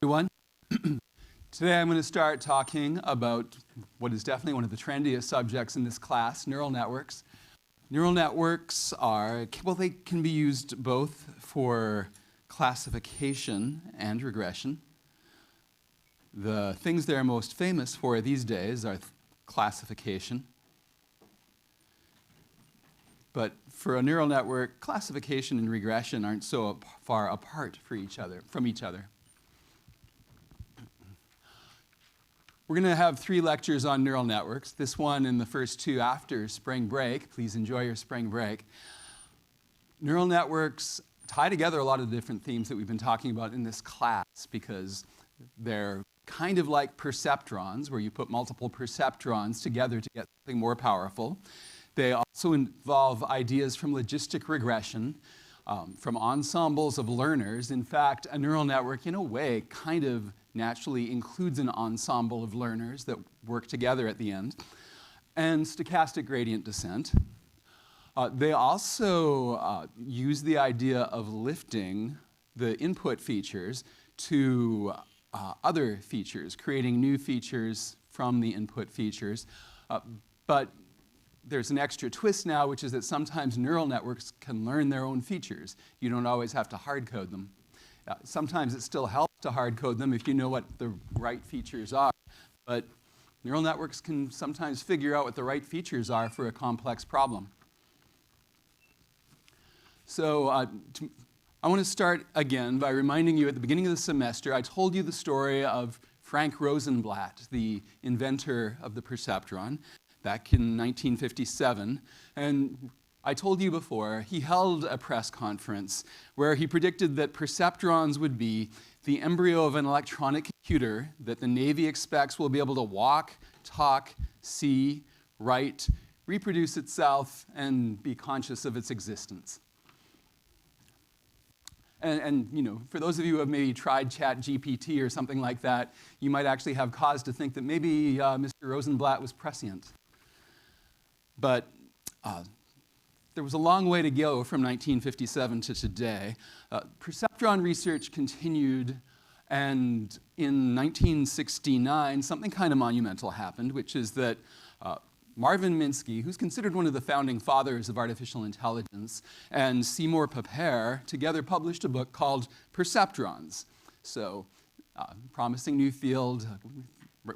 Everyone. Today I'm going to start talking about what is definitely one of the trendiest subjects in this class, neural networks. Neural networks they can be used both for classification and regression. The things they're most famous for these days are classification. But for a neural network, classification and regression aren't so far apart from each other. We're going to have 3 lectures on neural networks. This one and the first 2 after spring break. Please enjoy your spring break. Neural networks tie together a lot of the different themes that we've been talking about in this class because they're kind of like perceptrons, where you put multiple perceptrons together to get something more powerful. They also involve ideas from logistic regression, from ensembles of learners. In fact, a neural network, in a way, kind of naturally includes an ensemble of learners that work together at the end, and stochastic gradient descent. They also use the idea of lifting the input features to other features, creating new features from the input features. But there's an extra twist now, which is that sometimes neural networks can learn their own features. You don't always have to hard code them. Sometimes it still helps to hard code them if you know what the right features are. But neural networks can sometimes figure out what the right features are for a complex problem. So I want to start again by reminding you at the beginning of the semester, I told you the story of Frank Rosenblatt, the inventor of the perceptron, back in 1957. And I told you before, he held a press conference where he predicted that perceptrons would be the embryo of an electronic computer that the Navy expects will be able to walk, talk, see, write, reproduce itself, and be conscious of its existence. And you know, for those of you who have maybe tried ChatGPT or something like that, you might actually have cause to think that maybe Mr. Rosenblatt was prescient. But there was a long way to go from 1957 to today. Perceptron research continued, and in 1969, something kind of monumental happened, which is that Marvin Minsky, who's considered one of the founding fathers of artificial intelligence, and Seymour Papert together published a book called Perceptrons. So, promising new field.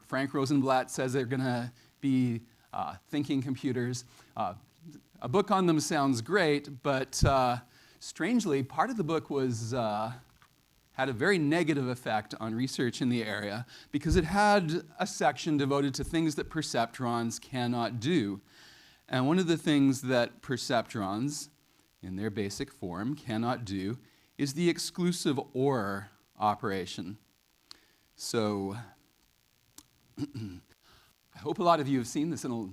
Frank Rosenblatt says they're going to be thinking computers. A book on them sounds great, but strangely, part of the book had a very negative effect on research in the area because it had a section devoted to things that perceptrons cannot do. And one of the things that perceptrons, in their basic form, cannot do is the exclusive OR operation. So, I hope a lot of you have seen this in a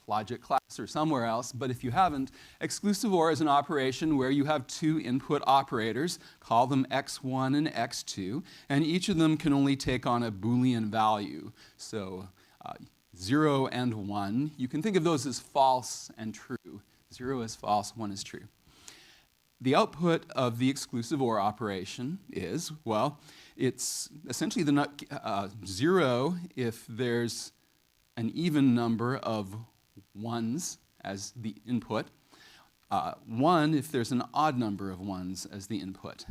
logic class or somewhere else, but if you haven't, exclusive OR is an operation where you have 2 input operators, call them x1 and x2, and each of them can only take on a Boolean value. So 0 and 1, you can think of those as false and true. 0 is false, 1 is true. The output of the exclusive OR operation is, well, it's essentially the 0 if there's an even number of 1s as the input, 1 if there's an odd number of 1s as the input.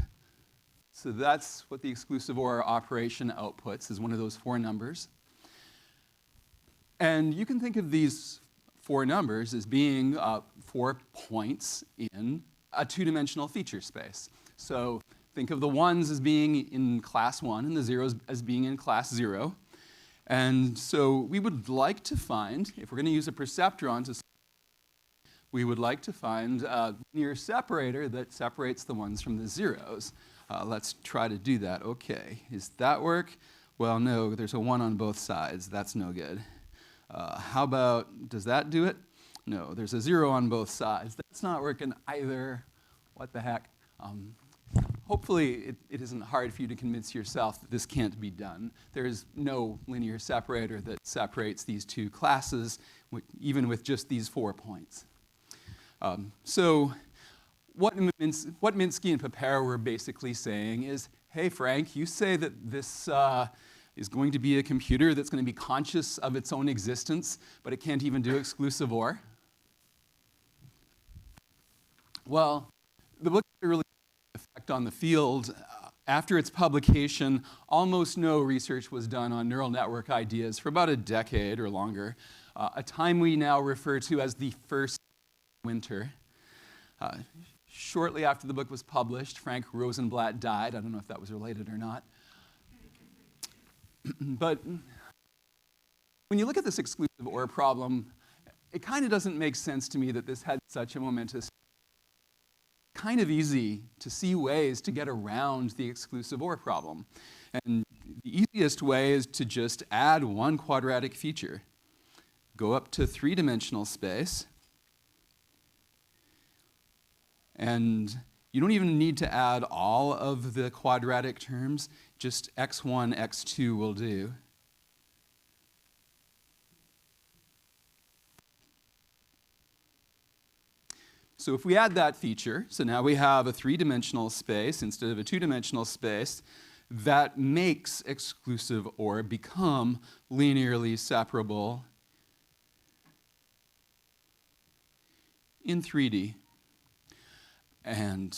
So that's what the exclusive OR operation outputs, is one of those 4 numbers. And you can think of these 4 numbers as being 4 points in a 2-dimensional feature space. So think of the 1s as being in class 1 and the 0s as being in class 0. And so we would like to find, if we're going to use a perceptron, we would like to find a linear separator that separates the 1s from the 0s. Let's try to do that. Okay, does that work? Well, no, there's a 1 on both sides. That's no good. How about, does that do it? No, there's a 0 on both sides. That's not working either. What the heck? Hopefully, it isn't hard for you to convince yourself that this can't be done. There is no linear separator that separates these 2 classes, even with just these 4 points. So what Minsky and Papert were basically saying is, hey, Frank, you say that this is going to be a computer that's going to be conscious of its own existence, but it can't even do exclusive OR? Well, the book had a really good effect on the field. After its publication, almost no research was done on neural network ideas for about a decade or longer, a time we now refer to as the first winter. Shortly after the book was published, Frank Rosenblatt died. I don't know if that was related or not. But when you look at this exclusive OR problem, it kind of doesn't make sense to me that this had such a momentous. Kind of easy to see ways to get around the exclusive OR problem. And the easiest way is to just add one quadratic feature. Go up to three-dimensional space, and you don't even need to add all of the quadratic terms, just x1, x2 will do. So if we add that feature, so now we have a three-dimensional space instead of a two-dimensional space, that makes exclusive OR become linearly separable in 3D. And,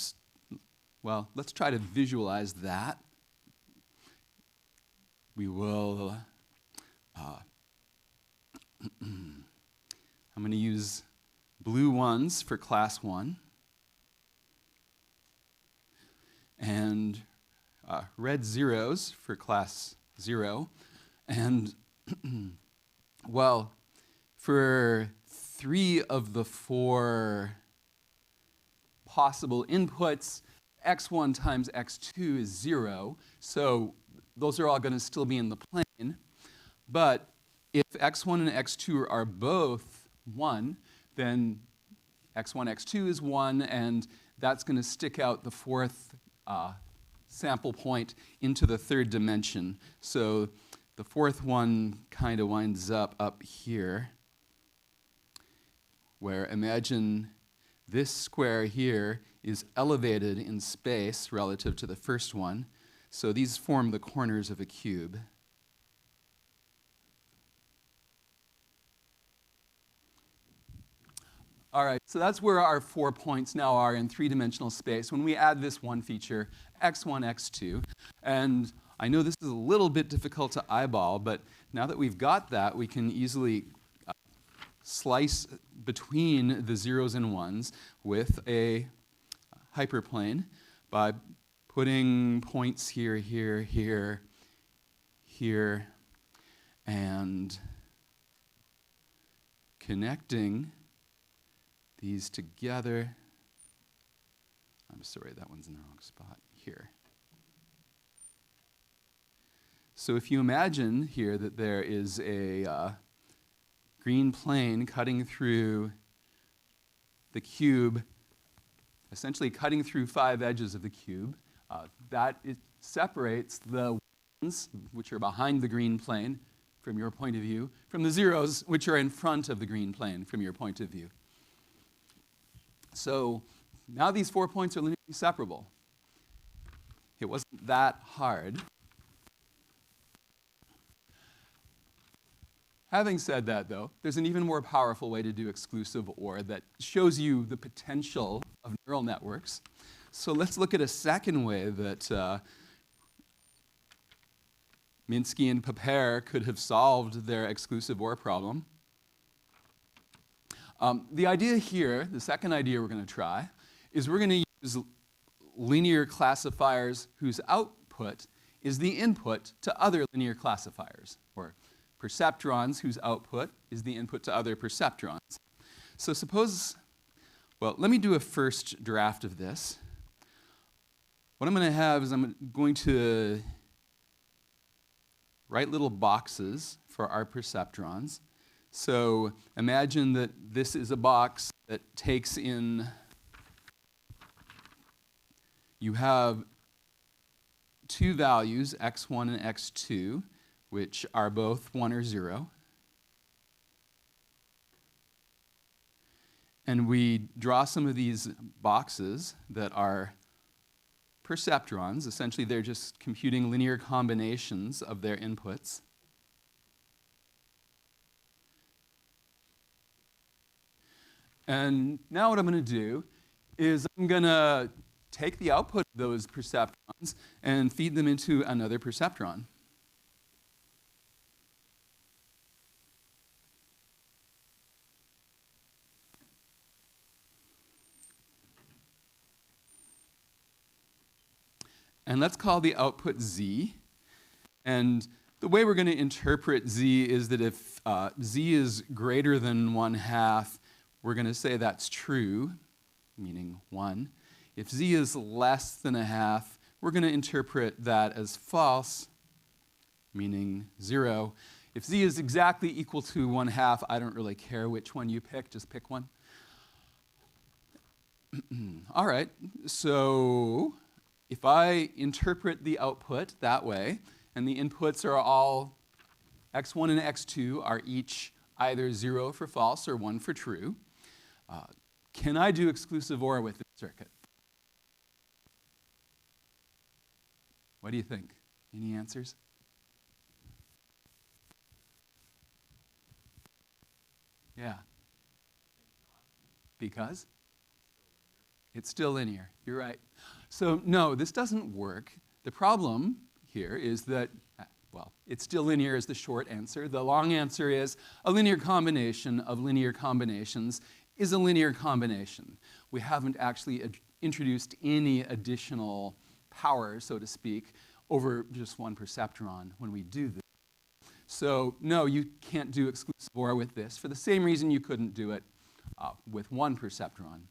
well, let's try to visualize that. We will, I'm going to use blue ones for class 1, and red zeros for class 0. And, well, for 3 of the 4 possible inputs, x1 times x2 is 0, so those are all going to still be in the plane. But if x1 and x2 are both 1, then x1, x2 is 1, and that's going to stick out the 4th sample point into the 3rd dimension. So the 4th one kind of winds up here, where imagine this square here is elevated in space relative to the first one. So these form the corners of a cube. All right, so that's where our 4 points now are in three-dimensional space when we add this one feature, x1, x2. And I know this is a little bit difficult to eyeball, but now that we've got that, we can easily slice between the zeros and ones with a hyperplane by putting points here, here, here, here, and connecting these together. I'm sorry, that one's in the wrong spot. Here. So if you imagine here that there is a green plane cutting through the cube, essentially cutting through 5 edges of the cube, it separates the ones, which are behind the green plane from your point of view, from the zeros, which are in front of the green plane from your point of view. So now these 4 points are linearly separable. It wasn't that hard. Having said that, though, there's an even more powerful way to do exclusive OR that shows you the potential of neural networks. So let's look at a second way that Minsky and Papert could have solved their exclusive OR problem. The idea here, the second idea we're going to try, is we're going to use linear classifiers whose output is the input to other linear classifiers, or perceptrons whose output is the input to other perceptrons. So suppose, well, let me do a first draft of this. What I'm going to have is I'm going to write little boxes for our perceptrons. So imagine that this is a box that takes in, you have 2 values, x1 and x2, which are both 1 or 0. And we draw some of these boxes that are perceptrons. Essentially, they're just computing linear combinations of their inputs. And now what I'm going to do is I'm going to take the output of those perceptrons and feed them into another perceptron. And let's call the output Z. And the way we're going to interpret Z is that if Z is greater than 1/2, we're going to say that's true, meaning 1. If Z is less than 1/2, we're going to interpret that as false, meaning 0. If Z is exactly equal to 1/2, I don't really care which one you pick, just pick one. All right, so if I interpret the output that way, and the inputs are all x1 and x2 are each either 0 for false or 1 for true, can I do exclusive OR with this circuit? What do you think? Any answers? Yeah. Because? It's still linear. You're right. So no, this doesn't work. The problem here is that, well, it's still linear is the short answer. The long answer is a linear combination of linear combinations is a linear combination. We haven't actually introduced any additional power, so to speak, over just one perceptron when we do this. So no, you can't do exclusive OR with this for the same reason you couldn't do it with one perceptron.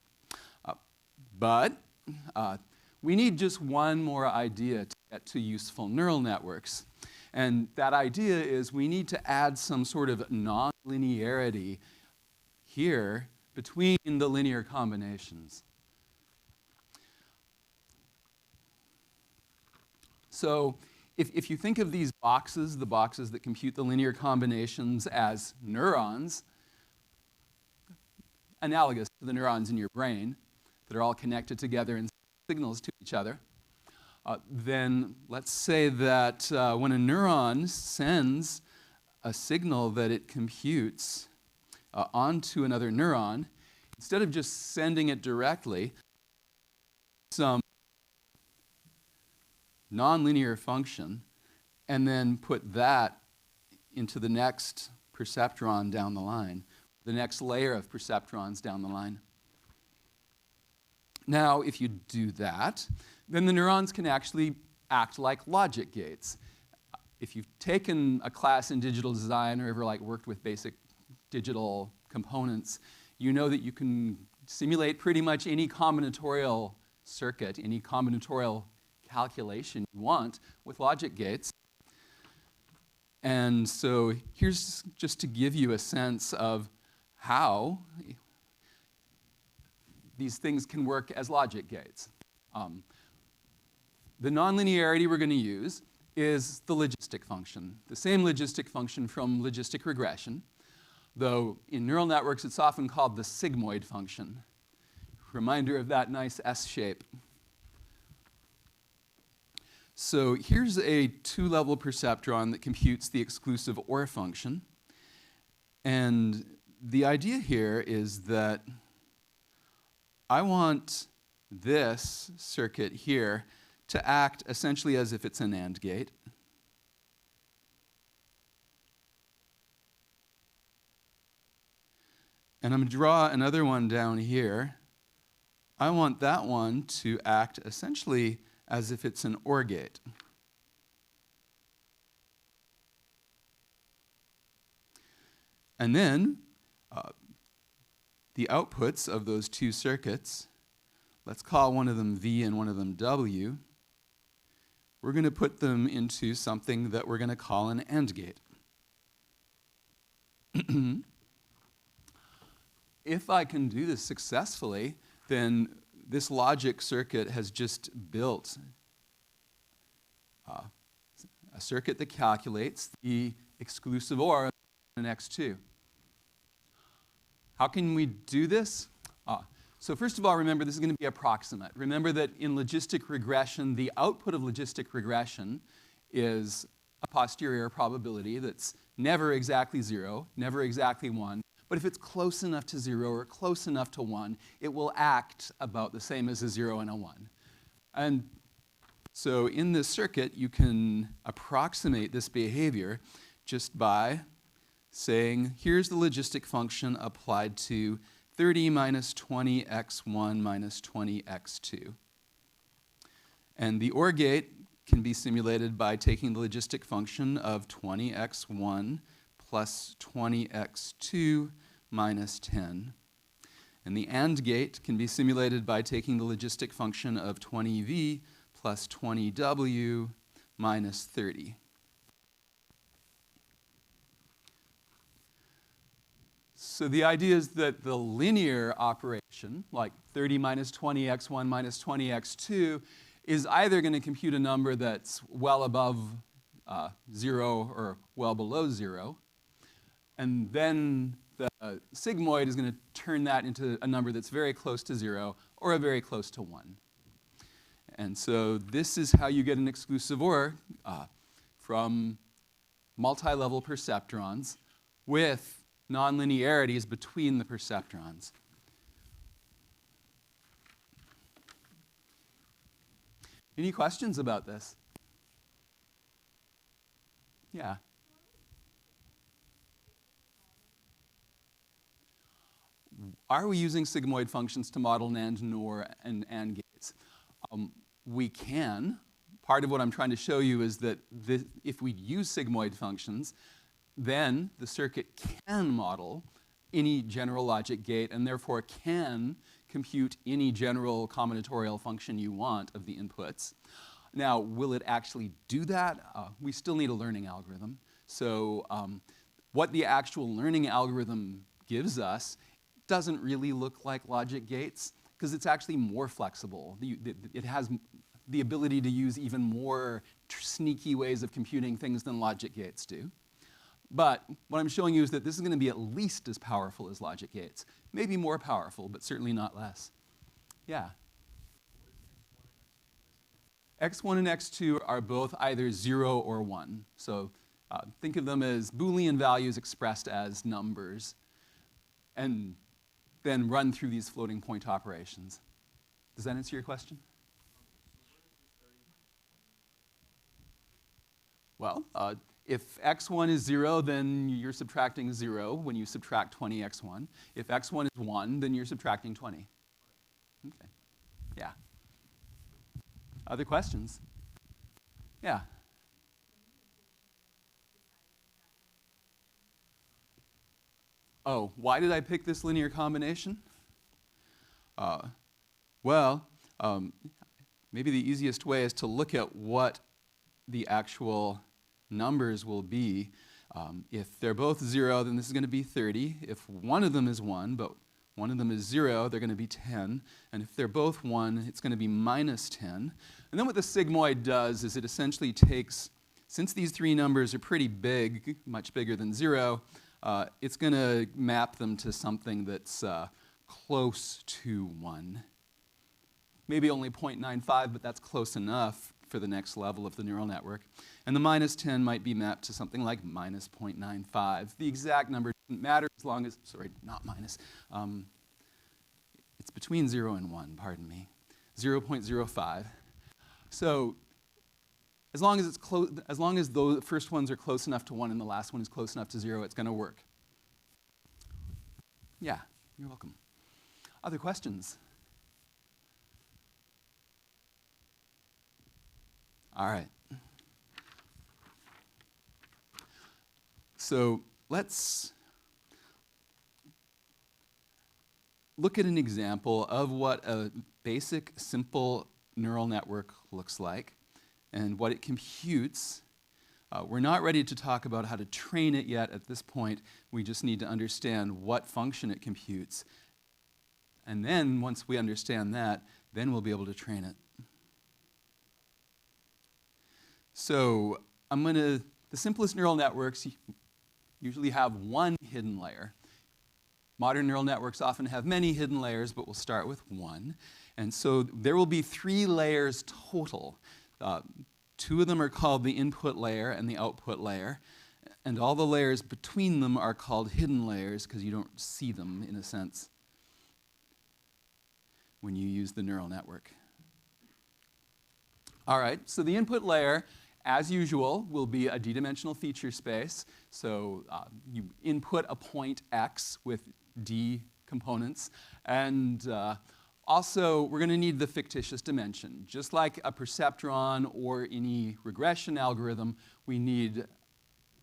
But we need just one more idea to get to useful neural networks. And that idea is we need to add some sort of nonlinearity here between the linear combinations. So if you think of these boxes, the boxes that compute the linear combinations as neurons, analogous to the neurons in your brain that are all connected together and signals to each other, then let's say that when a neuron sends a signal that it computes onto another neuron, instead of just sending it directly, some nonlinear function, and then put that into the next perceptron down the line, the next layer of perceptrons down the line. Now, if you do that, then the neurons can actually act like logic gates. If you've taken a class in digital design or ever worked with basic digital components, you know that you can simulate pretty much any combinatorial circuit, any combinatorial calculation you want with logic gates. And so here's just to give you a sense of how these things can work as logic gates. The nonlinearity we're going to use is the logistic function, the same logistic function from logistic regression, though in neural networks it's often called the sigmoid function. Reminder of that nice S shape. So here's a two-level perceptron that computes the exclusive OR function. And the idea here is that I want this circuit here to act essentially as if it's an AND gate. And I'm going to draw another one down here. I want that one to act essentially as if it's an OR gate. And then the outputs of those two circuits, let's call one of them V and one of them W, we're going to put them into something that we're going to call an AND gate. If I can do this successfully, then this logic circuit has just built a circuit that calculates the exclusive OR in X2. How can we do this? So first of all, remember this is going to be approximate. Remember that in logistic regression, the output of logistic regression is a posterior probability that's never exactly 0, never exactly 1. But if it's close enough to 0 or close enough to 1, it will act about the same as a 0 and a 1. And so in this circuit, you can approximate this behavior just by saying, here's the logistic function applied to 30 minus 20x1 minus 20x2. And the OR gate can be simulated by taking the logistic function of 20x1 plus 20x2 minus 10. And the AND gate can be simulated by taking the logistic function of 20v plus 20w minus 30. So the idea is that the linear operation, like 30 minus 20x1 minus 20x2, is either going to compute a number that's well above 0 or well below 0, and then the sigmoid is going to turn that into a number that's very close to 0 or a very close to 1. And so this is how you get an exclusive OR from multi-level perceptrons with nonlinearities between the perceptrons. Any questions about this? Yeah. Are we using sigmoid functions to model NAND, NOR, and AND gates? We can. Part of what I'm trying to show you is that if we use sigmoid functions, then the circuit can model any general logic gate and therefore can compute any general combinatorial function you want of the inputs. Now, will it actually do that? We still need a learning algorithm. So what the actual learning algorithm gives us doesn't really look like logic gates because it's actually more flexible. It has the ability to use even more sneaky ways of computing things than logic gates do. But what I'm showing you is that this is going to be at least as powerful as logic gates. Maybe more powerful, but certainly not less. Yeah? X1 and X2 are both either 0 or 1. So think of them as Boolean values expressed as numbers, and then run through these floating point operations. Does that answer your question? Well, if x1 is 0, then you're subtracting 0 when you subtract 20x1. If x1 is 1, then you're subtracting 20. Okay. Yeah. Other questions? Yeah. Oh, why did I pick this linear combination? Maybe the easiest way is to look at what the actual numbers will be. If they're both 0, then this is going to be 30. If one of them is 1, but one of them is 0, they're going to be 10. And if they're both 1, it's going to be minus 10. And then what the sigmoid does is it essentially takes, since these three numbers are pretty big, much bigger than 0, it's going to map them to something that's close to 1. Maybe only 0.95, but that's close enough for the next level of the neural network. And the minus 10 might be mapped to something like minus 0.95. The exact number doesn't matter as long as, sorry, not minus. It's between 0 and 1, pardon me. 0.05. So as long as the first ones are close enough to 1 and the last one is close enough to 0, it's going to work. Yeah, you're welcome. Other questions? All right. So let's look at an example of what a basic, simple neural network looks like and what it computes. We're not ready to talk about how to train it yet at this point. We just need to understand what function it computes. And then once we understand that, then we'll be able to train it. So the simplest neural networks usually have one hidden layer. Modern neural networks often have many hidden layers, but we'll start with one. And so there will be 3 layers total. 2 of them are called the input layer and the output layer. And all the layers between them are called hidden layers because you don't see them, in a sense, when you use the neural network. All right, so the input layer, as usual, will be a d-dimensional feature space. So you input a point x with d components. And also, we're going to need the fictitious dimension. Just like a perceptron or any regression algorithm, we need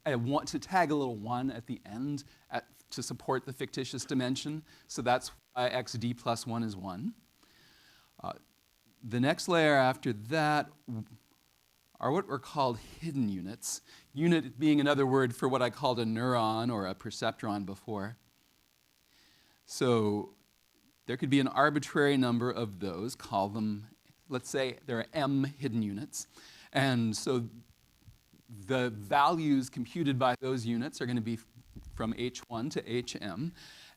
to tag a little 1 at the end to support the fictitious dimension. So that's why xd plus 1 is 1. The next layer after that are what are called hidden units. Unit being another word for what I called a neuron or a perceptron before. So there could be an arbitrary number of those, call them, let's say there are m hidden units. And so the values computed by those units are going to be from h1 to hm.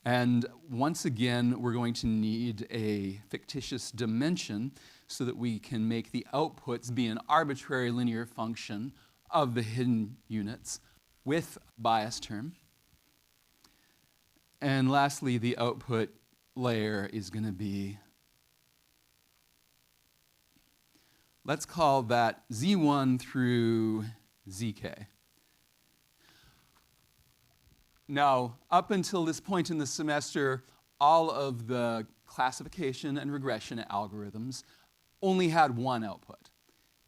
And once again, we're going to need a fictitious dimension so that we can make the outputs be an arbitrary linear function of the hidden units with bias term. And lastly, the output layer is going to be, let's call that z1 through zk. Now, up until this point in the semester, all of the classification and regression algorithms only had 1 output.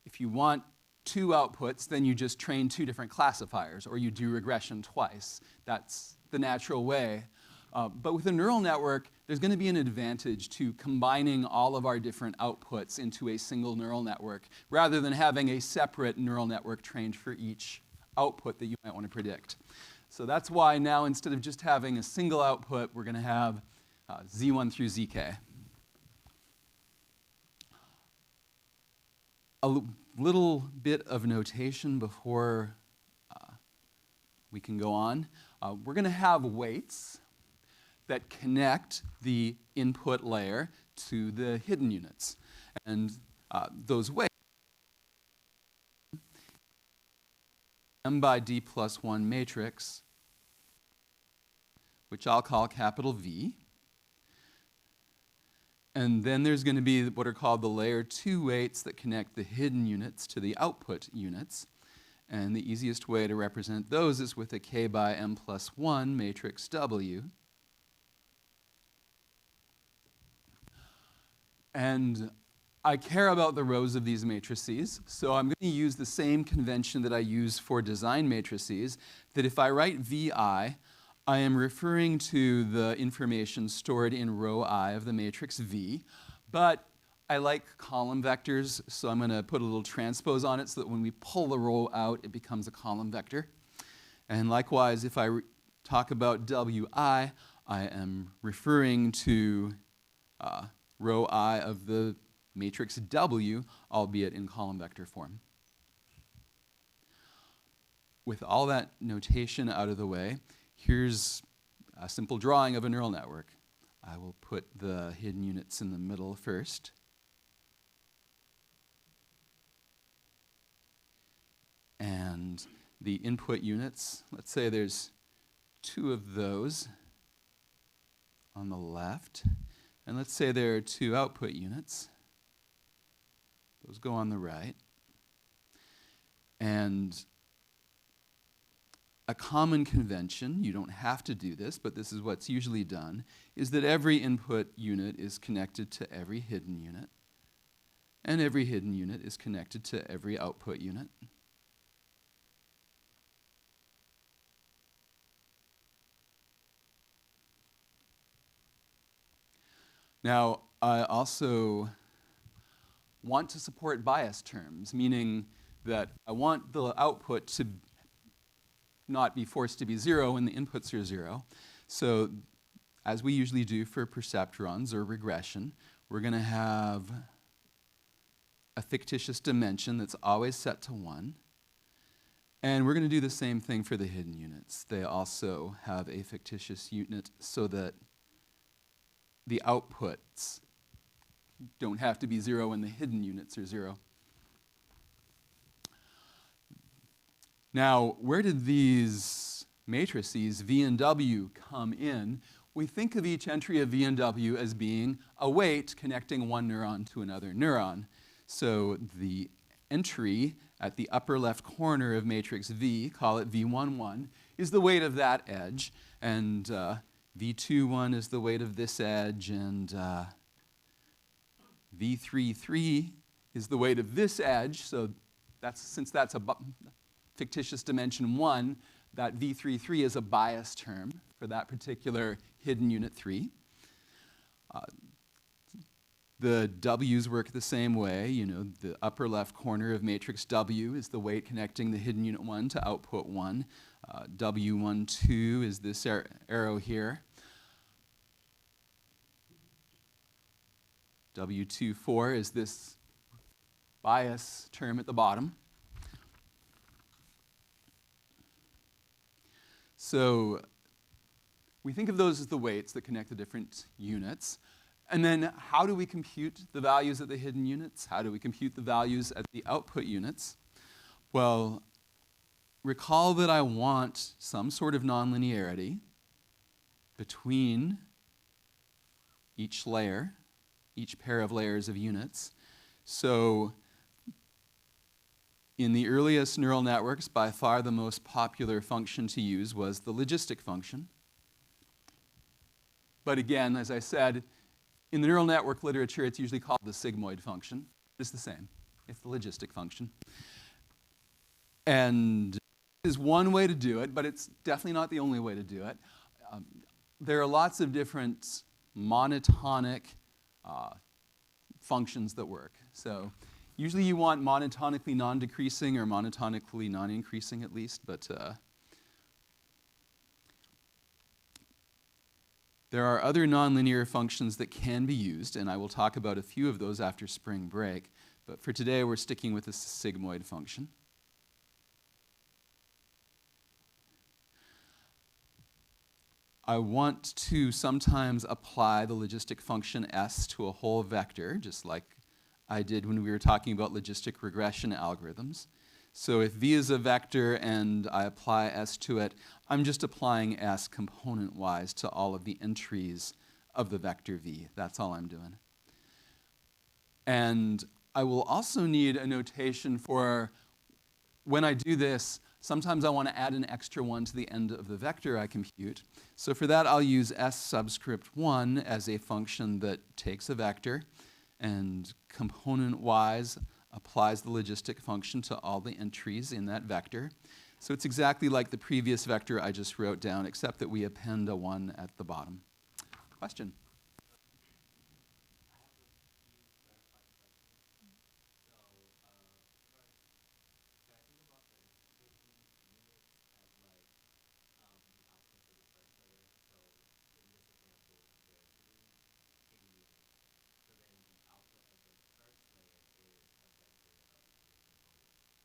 If you want 2 outputs, then you just train 2 different classifiers, or you do regression twice. That's the natural way. But with a neural network, there's going to be an advantage to combining all of our different outputs into a single neural network, rather than having a separate neural network trained for each output that you might want to predict. So that's why now, instead of just having a single output, we're going to have z1 through zk. A little bit of notation before we can go on. We're going to have weights that connect the input layer to the hidden units. And those weights, m by d plus 1 matrix, which I'll call capital V. And then there's going to be what are called the layer 2 weights that connect the hidden units to the output units. And the easiest way to represent those is with a k by m plus 1 matrix W. And I care about the rows of these matrices, so I'm going to use the same convention that I use for design matrices, that if I write VI, I am referring to the information stored in row I of the matrix V, but I like column vectors, so I'm going to put a little transpose on it so that when we pull the row out, it becomes a column vector. And likewise, if I talk about WI, I am referring to row I of the matrix W, albeit in column vector form. With all that notation out of the way, here's a simple drawing of a neural network. I will put the hidden units in the middle first. And the input units, let's say there's 2 of those on the left. And let's say there are 2 output units. Those go on the right. And a common convention, you don't have to do this, but this is what's usually done, is that every input unit is connected to every hidden unit, and every hidden unit is connected to every output unit. Now, I also want to support bias terms, meaning that I want the output to not be forced to be 0 when the inputs are 0. So as we usually do for perceptrons or regression, we're going to have a fictitious dimension that's always set to 1. And we're going to do the same thing for the hidden units. They also have a fictitious unit so that the outputs don't have to be 0 when the hidden units are 0. Now, where did these matrices, V and W, come in? We think of each entry of V and W as being a weight connecting one neuron to another neuron. So the entry at the upper left corner of matrix V, call it V11, is the weight of that edge, and V21 is the weight of this edge, and V33 is the weight of this edge. So since that's a fictitious dimension 1, that V33 is a bias term for that particular hidden unit 3. The W's work the same way. You know, the upper left corner of matrix W is the weight connecting the hidden unit 1 to output 1. W12 is this arrow here. W24 is this bias term at the bottom. So we think of those as the weights that connect the different units. And then how do we compute the values at the hidden units? How do we compute the values at the output units? Well, recall that I want some sort of nonlinearity between each layer, each pair of layers of units. So in the earliest neural networks, by far the most popular function to use was the logistic function. But again, as I said, in the neural network literature, it's usually called the sigmoid function. It's the same. It's the logistic function. And this is one way to do it, but it's definitely not the only way to do it. There are lots of different monotonic functions that work. So usually you want monotonically non-decreasing or monotonically non-increasing at least, but there are other nonlinear functions that can be used, and I will talk about a few of those after spring break. But for today, we're sticking with the sigmoid function. I want to sometimes apply the logistic function S to a whole vector, just like I did when we were talking about logistic regression algorithms. So if V is a vector and I apply S to it, I'm just applying S component-wise to all of the entries of the vector V. That's all I'm doing. And I will also need a notation for when I do this, sometimes I want to add an extra one to the end of the vector I compute. So for that, I'll use S subscript 1 as a function that takes a vector and component-wise applies the logistic function to all the entries in that vector. So it's exactly like the previous vector I just wrote down, except that we append a 1 at the bottom. Question?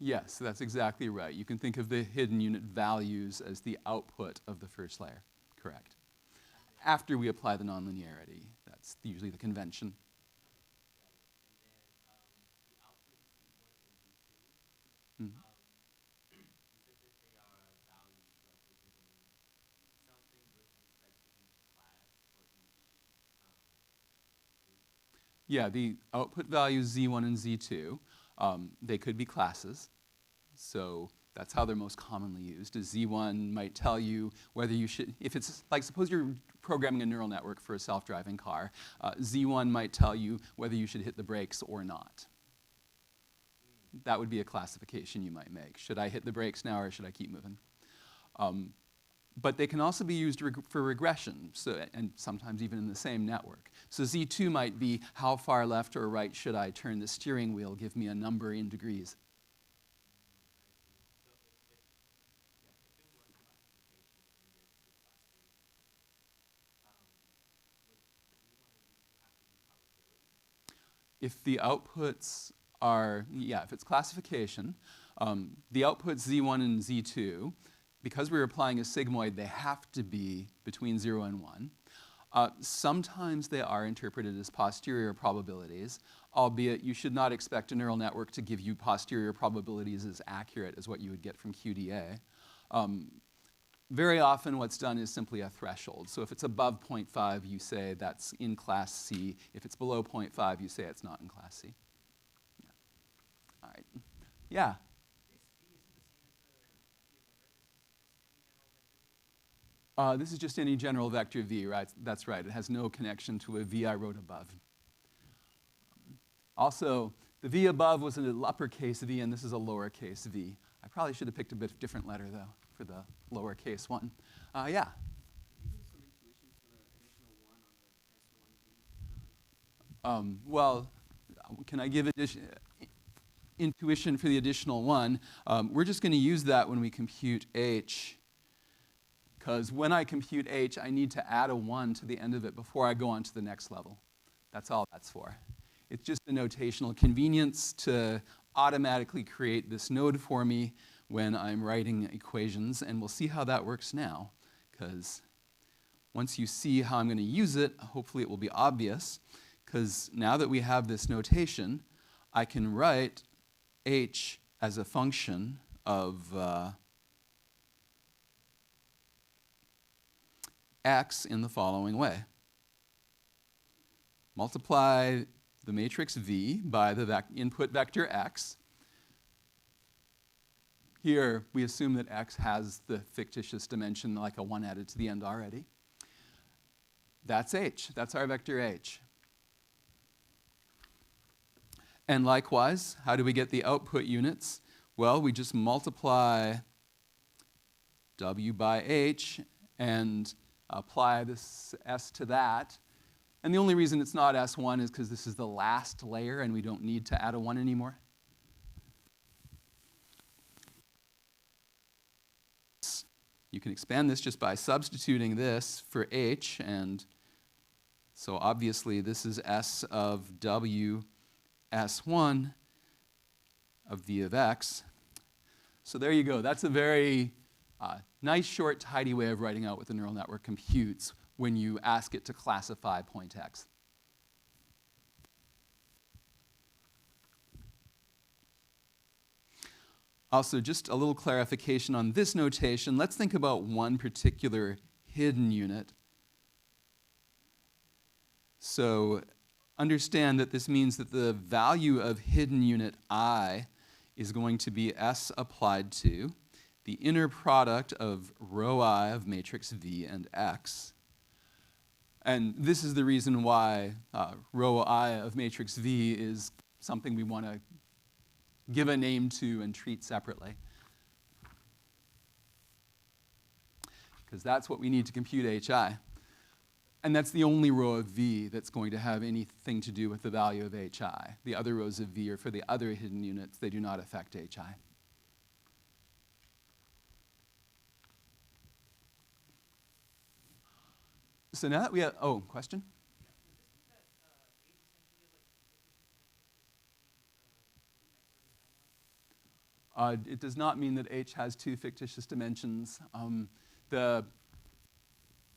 Yes, that's exactly right. You can think of the hidden unit values as the output of the first layer. Correct. After we apply the nonlinearity. That's usually the convention. Mm. Yeah, the output values Z1 and Z2, they could be classes. So that's how they're most commonly used. Is Z1 might tell you whether you should, if it's like, suppose you're programming a neural network for a self-driving car, Z1 might tell you whether you should hit the brakes or not. That would be a classification you might make. Should I hit the brakes now or should I keep moving? But they can also be used for regression, so, and sometimes even in the same network. So Z2 might be, how far left or right should I turn the steering wheel? Give me a number in degrees. If the outputs are, yeah, if it's classification, The outputs Z1 and Z2, because we're applying a sigmoid, they have to be between 0 and 1. Sometimes they are interpreted as posterior probabilities, albeit you should not expect a neural network to give you posterior probabilities as accurate as what you would get from QDA. Very often what's done is simply a threshold. So if it's above 0.5, you say that's in class C. If it's below 0.5, you say it's not in class C. Yeah. All right. Yeah? This is just any general vector V, right? That's right. It has no connection to a V I wrote above. Also, the V above was an uppercase V, and this is a lowercase v. I probably should have picked a bit different letter, though, for the lowercase one. Yeah? Well, can I give intuition for the additional one? We're just going to use that when we compute H, because when I compute H, I need to add a 1 to the end of it before I go on to the next level. That's all that's for. It's just a notational convenience to automatically create this node for me when I'm writing equations, and we'll see how that works now, because once you see how I'm going to use it, hopefully it will be obvious, because now that we have this notation, I can write H as a function of X in the following way. Multiply the matrix V by the input vector X. Here, we assume that X has the fictitious dimension, like a 1 added to the end already. That's H. That's our vector H. And likewise, how do we get the output units? Well, we just multiply W by H and apply this S to that. And the only reason it's not S1 is because this is the last layer and we don't need to add a 1 anymore. You can expand this just by substituting this for H, and so obviously this is S of W S1 of V of X. So there you go. That's a very nice, short, tidy way of writing out what the neural network computes when you ask it to classify point X. Also, just a little clarification on this notation. Let's think about one particular hidden unit. So understand that this means that the value of hidden unit I is going to be S applied to the inner product of rho I of matrix V and X. And this is the reason why rho I of matrix V is something we want to give a name to and treat separately, because that's what we need to compute HI. And that's the only row of V that's going to have anything to do with the value of HI. The other rows of V are for the other hidden units. They do not affect HI. So now that we have, oh, question? It does not mean that H has 2 fictitious dimensions. The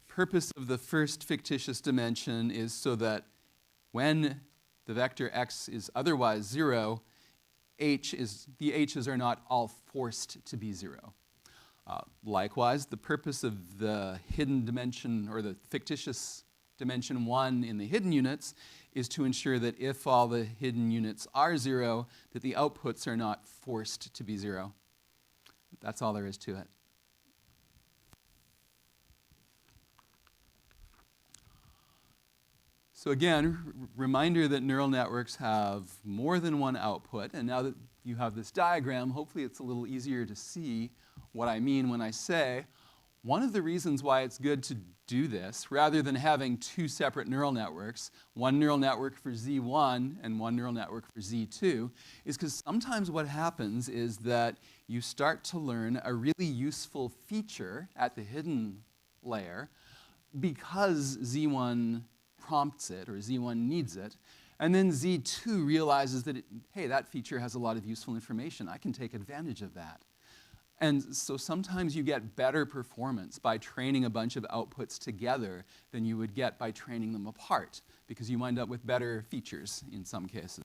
purpose of the first fictitious dimension is so that when the vector X is otherwise 0, the H's are not all forced to be 0. Likewise, the purpose of the hidden dimension, or the fictitious dimension 1 in the hidden units, is to ensure that if all the hidden units are 0, that the outputs are not forced to be 0. That's all there is to it. So again, reminder that neural networks have more than one output, and now that you have this diagram, hopefully it's a little easier to see what I mean when I say one of the reasons why it's good to do this, rather than having 2 separate neural networks, one neural network for Z1 and one neural network for Z2, is because sometimes what happens is that you start to learn a really useful feature at the hidden layer because Z1 prompts it, or Z1 needs it, And then Z2 realizes that, hey, that feature has a lot of useful information. I can take advantage of that. And so sometimes you get better performance by training a bunch of outputs together than you would get by training them apart, because you wind up with better features in some cases.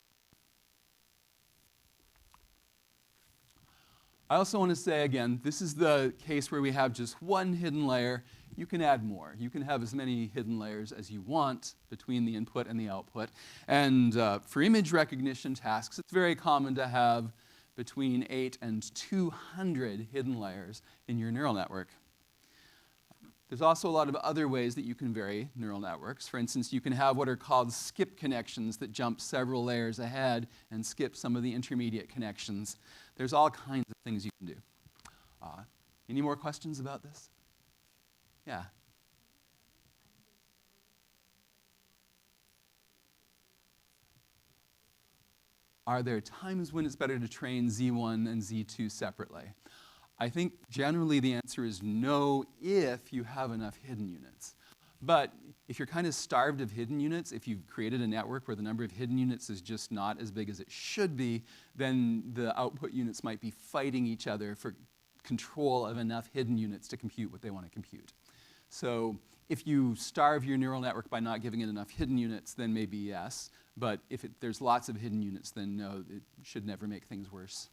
I also want to say again, this is the case where we have just one hidden layer. You can add more. You can have as many hidden layers as you want between the input and the output. And for image recognition tasks, it's very common to have between 8 and 200 hidden layers in your neural network. There's also a lot of other ways that you can vary neural networks. For instance, you can have what are called skip connections that jump several layers ahead and skip some of the intermediate connections. There's all kinds of things you can do. Any more questions about this? Yeah. Are there times when it's better to train Z1 and Z2 separately? I think generally the answer is no if you have enough hidden units. But if you're kind of starved of hidden units, if you've created a network where the number of hidden units is just not as big as it should be, then the output units might be fighting each other for control of enough hidden units to compute what they want to compute. So if you starve your neural network by not giving it enough hidden units, then maybe yes. But if there's lots of hidden units, then no, it should never make things worse.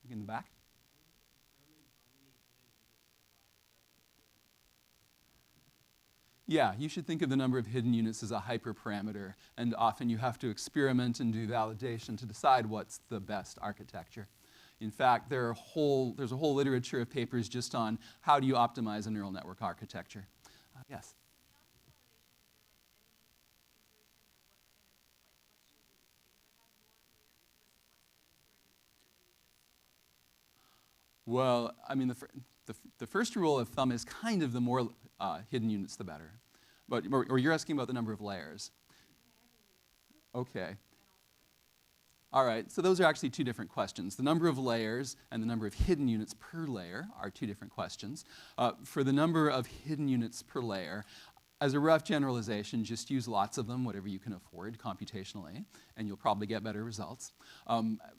In the back? Yeah, you should think of the number of hidden units as a hyperparameter, and often you have to experiment and do validation to decide what's the best architecture. In fact, there's a whole literature of papers just on how do you optimize a neural network architecture. Yes? Well, I mean, the first rule of thumb is kind of the more hidden units, the better. But, or you're asking about the number of layers. Okay. All right, so those are actually two different questions. The number of layers and the number of hidden units per layer are two different questions. For the number of hidden units per layer, as a rough generalization, just use lots of them, whatever you can afford computationally, and you'll probably get better results.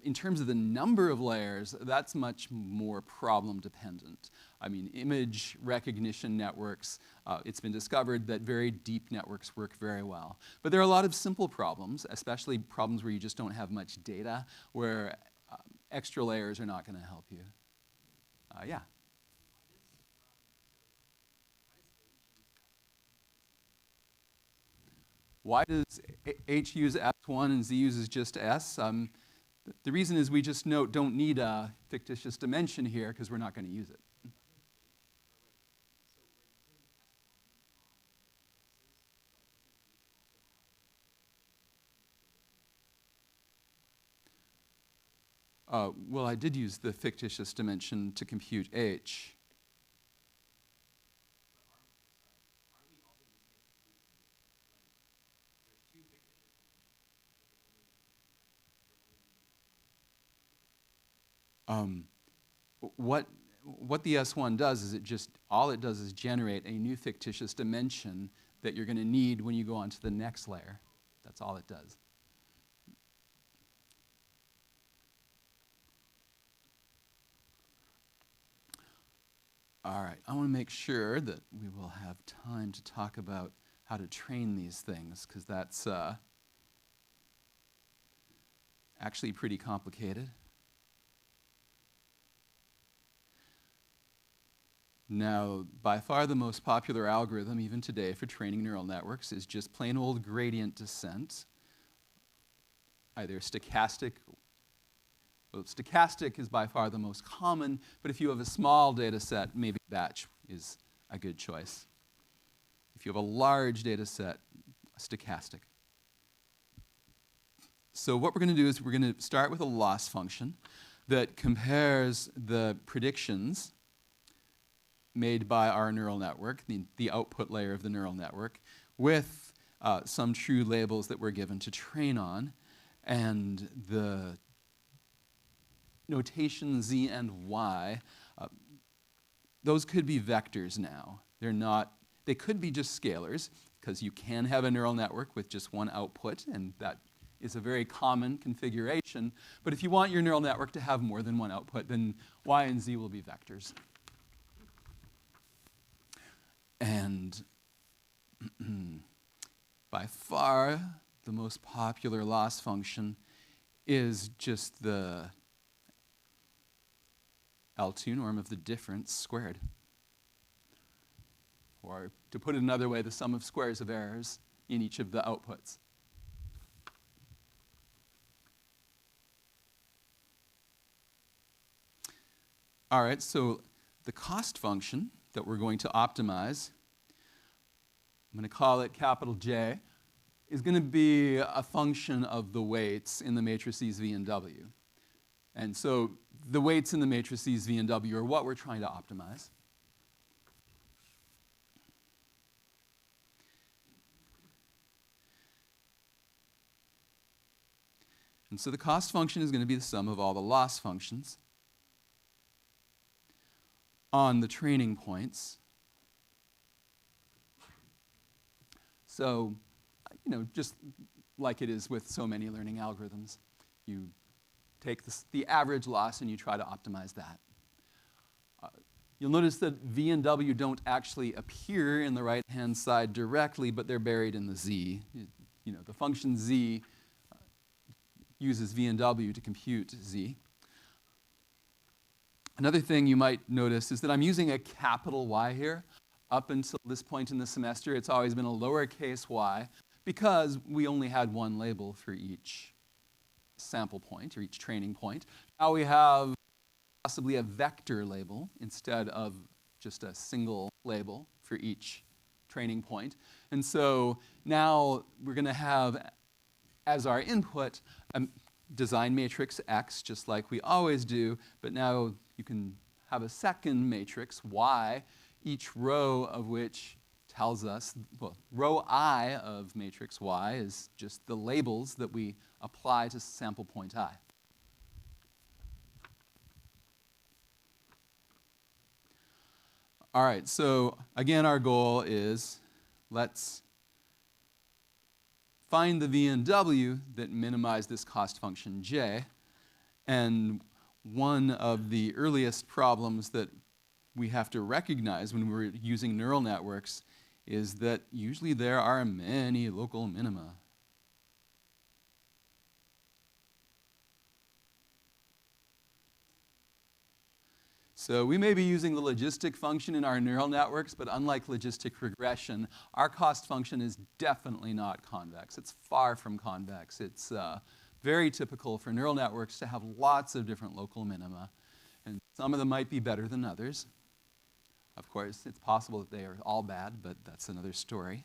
In terms of the number of layers, that's much more problem dependent. I mean, image recognition networks, it's been discovered that very deep networks work very well. But there are a lot of simple problems, especially problems where you just don't have much data, where extra layers are not going to help you. Yeah. Why does H use S1 and Z uses just S? The reason is we just don't need a fictitious dimension here because we're not going to use it. Well, I did use the fictitious dimension to compute H. What the S1 does is all it does is generate a new fictitious dimension that you're going to need when you go on to the next layer. That's all it does. All right, I want to make sure that we will have time to talk about how to train these things, because that's actually pretty complicated. Now, by far the most popular algorithm, even today, for training neural networks is just plain old gradient descent, either stochastic. Well, stochastic is by far the most common, but if you have a small data set, maybe batch is a good choice. If you have a large data set, stochastic. So what we're going to do is we're going to start with a loss function that compares the predictions made by our neural network, the output layer of the neural network, with some true labels that we're given to train on, and the notation z and y, those could be vectors now. They could be just scalars, because you can have a neural network with just one output, and that is a very common configuration. But if you want your neural network to have more than one output, then y and z will be vectors. And by far, the most popular loss function is just the L2 norm of the difference squared. Or to put it another way, the sum of squares of errors in each of the outputs. All right, so the cost function that we're going to optimize, I'm going to call it capital J, is going to be a function of the weights in the matrices V and W. And so the weights in the matrices V and W are what we're trying to optimize. And so the cost function is going to be the sum of all the loss functions on the training points. So, just like it is with so many learning algorithms, you take the average loss and you try to optimize that. You'll notice that V and W don't actually appear in the right-hand side directly, but they're buried in the Z. The function Z uses V and W to compute Z. Another thing you might notice is that I'm using a capital Y here. Up until this point in the semester, it's always been a lowercase y because we only had one label for each sample point or each training point. Now we have possibly a vector label instead of just a single label for each training point. And so now we're going to have as our input a design matrix X, just like we always do, but now you can have a second matrix Y, each row of which tells us, well, row I of matrix Y is just the labels that we apply to sample point I. All right, so again, our goal is let's find the V and W that minimize this cost function J. And one of the earliest problems that we have to recognize when we're using neural networks is that usually there are many local minima. So we may be using the logistic function in our neural networks, but unlike logistic regression, our cost function is definitely not convex. It's far from convex. It's very typical for neural networks to have lots of different local minima, and some of them might be better than others. Of course, it's possible that they are all bad, but that's another story.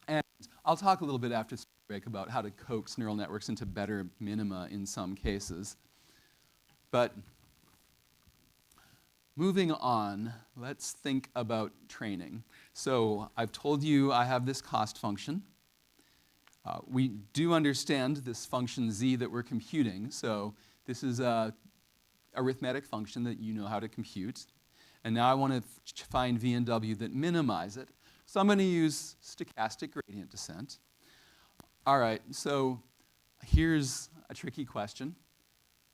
And I'll talk a little bit after break about how to coax neural networks into better minima in some cases. But moving on, let's think about training. So I've told you I have this cost function. We do understand this function z that we're computing. So this is a arithmetic function that you know how to compute. And now I want to find v and w that minimize it. So I'm going to use stochastic gradient descent. All right, so here's a tricky question,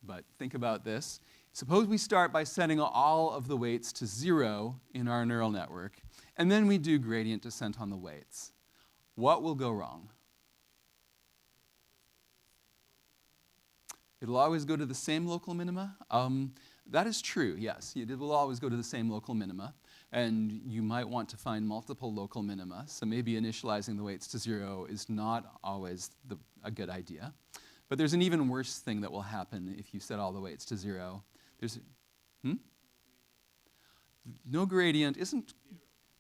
but think about this. Suppose we start by setting all of the weights to 0 in our neural network, and then we do gradient descent on the weights. What will go wrong? It'll always go to the same local minima? That is true, yes. It will always go to the same local minima. And you might want to find multiple local minima. So maybe initializing the weights to 0 is not always a good idea. But there's an even worse thing that will happen if you set all the weights to 0. No gradient isn't,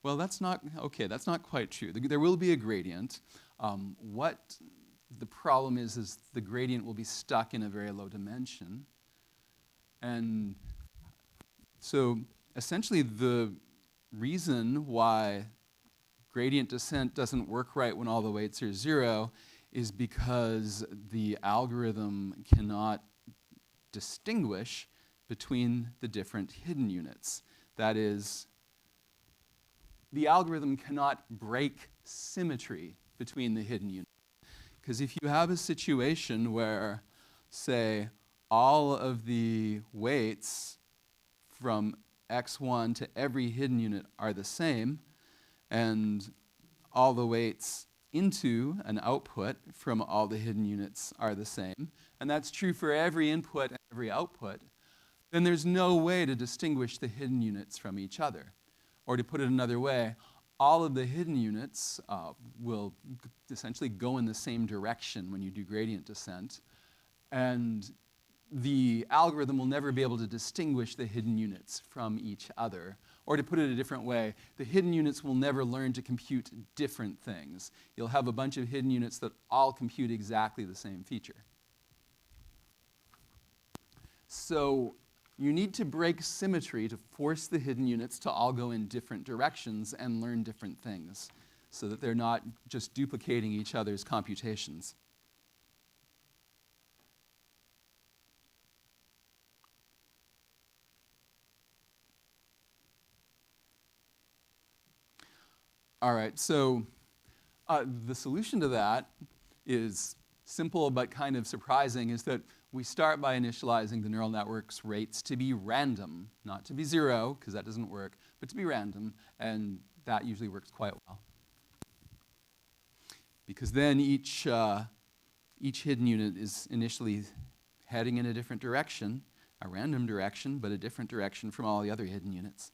well, that's not quite true. There will be a gradient. What the problem is the gradient will be stuck in a very low dimension. And so essentially the reason why gradient descent doesn't work right when all the weights are 0 is because the algorithm cannot distinguish between the different hidden units. That is, the algorithm cannot break symmetry between the hidden units. Because if you have a situation where, say, all of the weights from x1 to every hidden unit are the same, and all the weights into an output from all the hidden units are the same, and that's true for every input and every output, then there's no way to distinguish the hidden units from each other. Or to put it another way, all of the hidden units will essentially go in the same direction when you do gradient descent, and the algorithm will never be able to distinguish the hidden units from each other. Or to put it a different way, the hidden units will never learn to compute different things. You'll have a bunch of hidden units that all compute exactly the same feature. So you need to break symmetry to force the hidden units to all go in different directions and learn different things, so that they're not just duplicating each other's computations. All right, so the solution to that is simple but kind of surprising, is that we start by initializing the neural network's rates to be random, not to be 0, because that doesn't work, but to be random, and that usually works quite well. Because then each hidden unit is initially heading in a different direction, a random direction, but a different direction from all the other hidden units.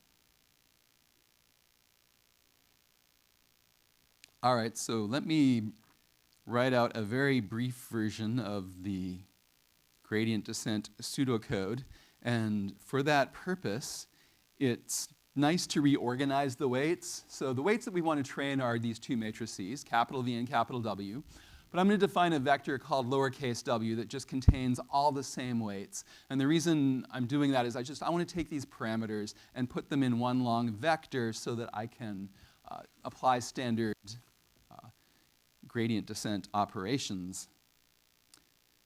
All right, so let me write out a very brief version of the gradient descent pseudocode. And for that purpose, it's nice to reorganize the weights. So the weights that we want to train are these two matrices, capital V and capital W. But I'm going to define a vector called lowercase w that just contains all the same weights. And the reason I'm doing that is I want to take these parameters and put them in one long vector so that I can apply standard gradient descent operations.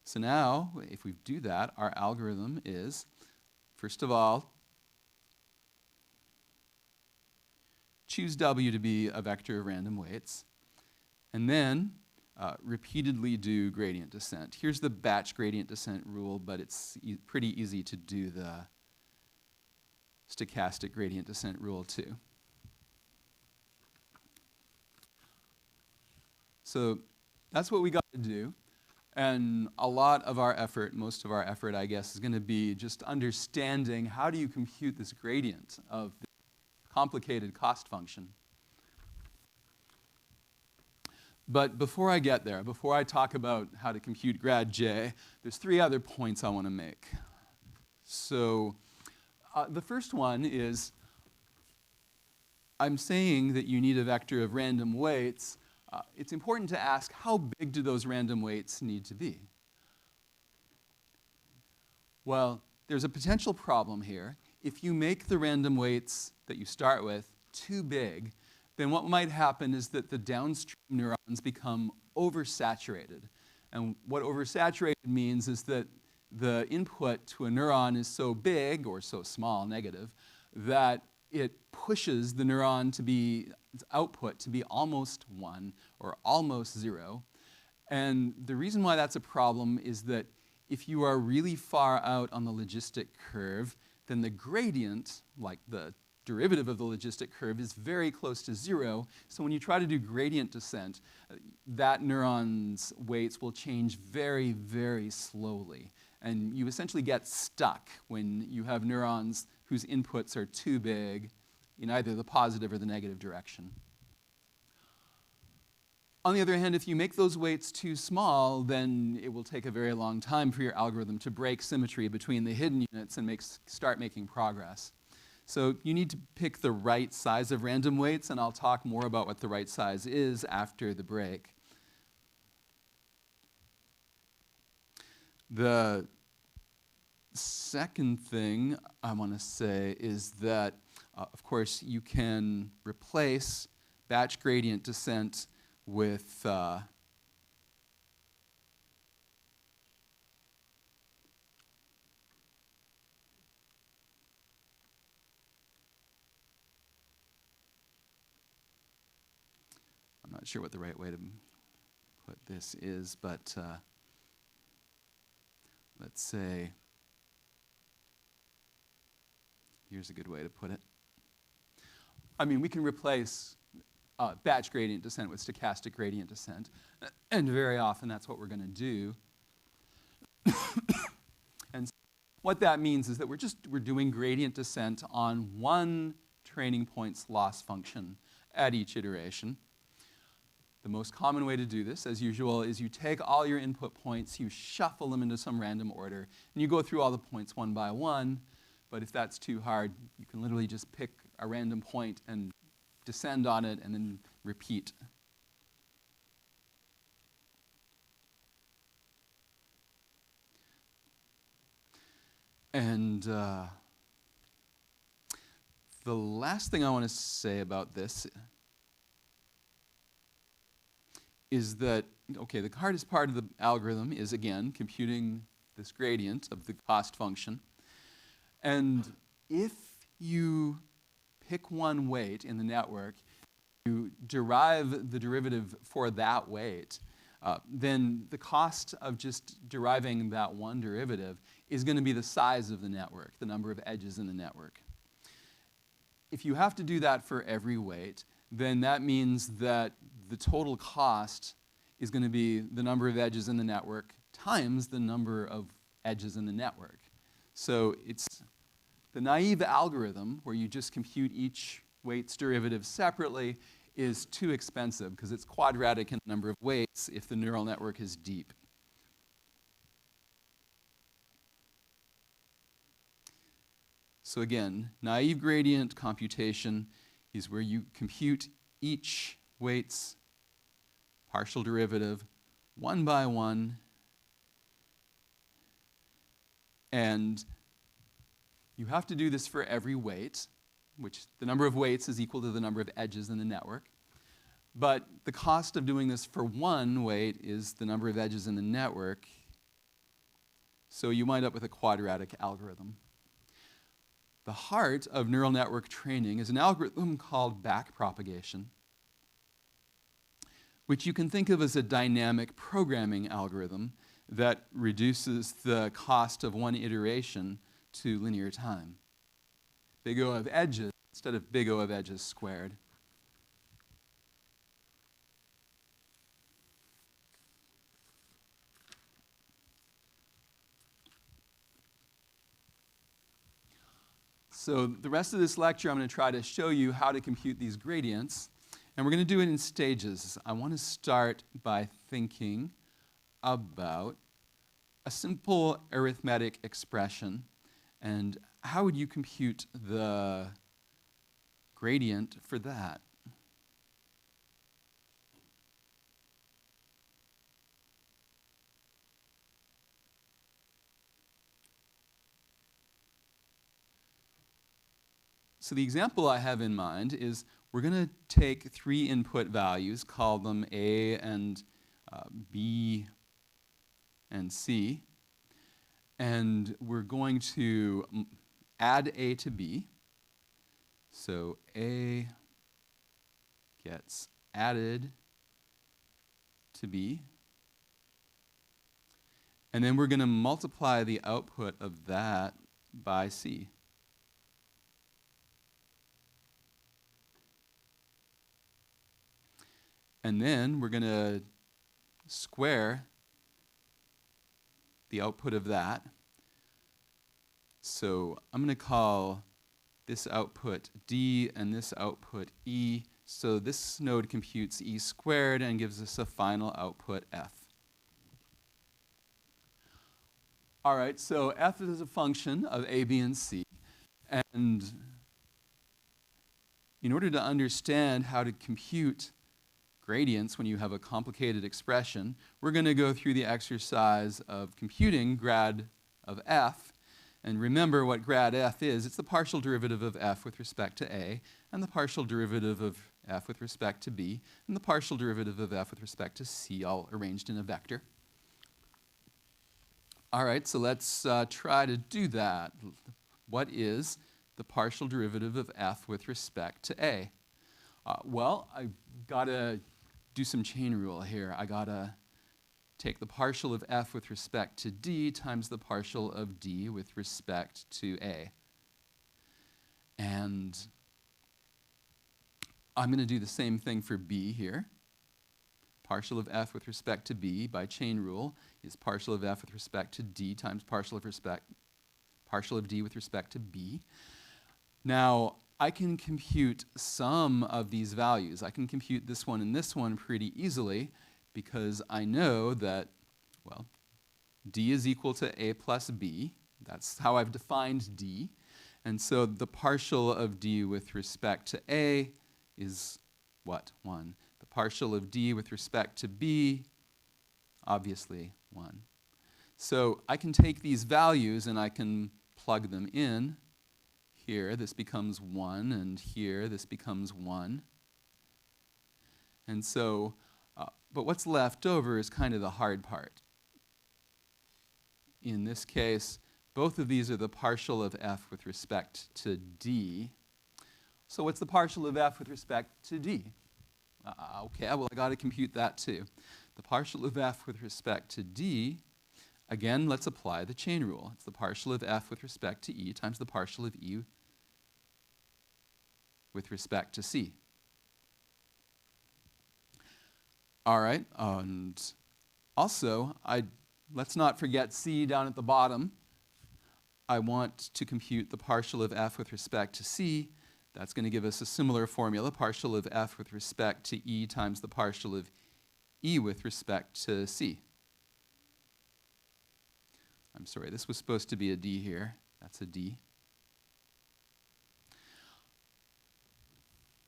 So now, if we do that, our algorithm is, first of all, choose w to be a vector of random weights, and then repeatedly do gradient descent. Here's the batch gradient descent rule, but it's pretty easy to do the stochastic gradient descent rule too. So that's what we got to do. And a lot of our effort, most of our effort, I guess, is going to be just understanding how do you compute this gradient of the complicated cost function. But before I get there, before I talk about how to compute grad j, there's 3 other points I want to make. So the first one is I'm saying that you need a vector of random weights. It's important to ask, how big do those random weights need to be? Well, there's a potential problem here. If you make the random weights that you start with too big, then what might happen is that the downstream neurons become oversaturated. And what oversaturated means is that the input to a neuron is so big, or so small, negative, that it pushes the neuron to be, its output to be almost 1 or almost 0. And the reason why that's a problem is that if you are really far out on the logistic curve, then the gradient, like the derivative of the logistic curve, is very close to 0. So when you try to do gradient descent, that neuron's weights will change very, very slowly. And you essentially get stuck when you have neurons whose inputs are too big in either the positive or the negative direction. On the other hand, if you make those weights too small, then it will take a very long time for your algorithm to break symmetry between the hidden units and start making progress. So you need to pick the right size of random weights, and I'll talk more about what the right size is after the break. The second thing I want to say is that, of course, you can replace batch gradient descent with I'm not not sure what the right way to put this is, but let's say, here's a good way to put it. I mean, we can replace batch gradient descent with stochastic gradient descent, and very often that's what we're going to do. And so what that means is that we're doing gradient descent on one training point's loss function at each iteration. The most common way to do this, as usual, is you take all your input points, you shuffle them into some random order, and you go through all the points one by one. But if that's too hard, you can literally just pick a random point and descend on it and then repeat. And the last thing I want to say about this is that, okay, the hardest part of the algorithm is, again, computing this gradient of the cost function. And if you pick one weight in the network, you derive the derivative for that weight, then the cost of just deriving that one derivative is going to be the size of the network, the number of edges in the network. If you have to do that for every weight, then that means that the total cost is going to be the number of edges in the network times the number of edges in the network. So it's the naive algorithm, where you just compute each weight's derivative separately, is too expensive because it's quadratic in the number of weights if the neural network is deep. So again, naive gradient computation is where you compute each weight's partial derivative one by one, and you have to do this for every weight, which the number of weights is equal to the number of edges in the network. But the cost of doing this for one weight is the number of edges in the network. So you wind up with a quadratic algorithm. The heart of neural network training is an algorithm called backpropagation, which you can think of as a dynamic programming algorithm that reduces the cost of one iteration to linear time. Big O of edges instead of big O of edges squared. So the rest of this lecture, I'm going to try to show you how to compute these gradients. And we're going to do it in stages. I want to start by thinking about a simple arithmetic expression. And how would you compute the gradient for that? So the example I have in mind is we're going to take three input values, call them A and B and C, and we're going to add A to B. So A gets added to B, and then we're going to multiply the output of that by C. And then we're going to square the output of that. So I'm going to call this output D and this output E. So this node computes E squared and gives us a final output F. All right, so F is a function of A, B, and C. And in order to understand how to compute gradients when you have a complicated expression, we're going to go through the exercise of computing grad of F. And remember what grad F is. It's the partial derivative of F with respect to A, and the partial derivative of F with respect to B, and the partial derivative of F with respect to C, all arranged in a vector. All right, so let's try to do that. What is the partial derivative of F with respect to A? Well, I've got to do some chain rule here. I gotta take the partial of f with respect to d times the partial of d with respect to a. And I'm going to do the same thing for b here. Partial of f with respect to b by chain rule is partial of f with respect to d times partial of d with respect to b. Now, I can compute some of these values. I can compute this one and this one pretty easily because I know that, well, d is equal to a plus b. That's how I've defined d. And so the partial of d with respect to a is what? 1. The partial of d with respect to b, obviously 1. So I can take these values and I can plug them in. Here, this becomes 1, and here, this becomes 1. And so, but what's left over is kind of the hard part. In this case, both of these are the partial of f with respect to d. So what's the partial of f with respect to d? Okay, well, I got to compute that too. The partial of f with respect to d, again, let's apply the chain rule. It's the partial of f with respect to e times the partial of e with respect to c. All right, and also, let's not forget c down at the bottom. I want to compute the partial of f with respect to c. That's going to give us a similar formula, partial of f with respect to e times the partial of e with respect to c. I'm sorry, this was supposed to be a d here. That's a d.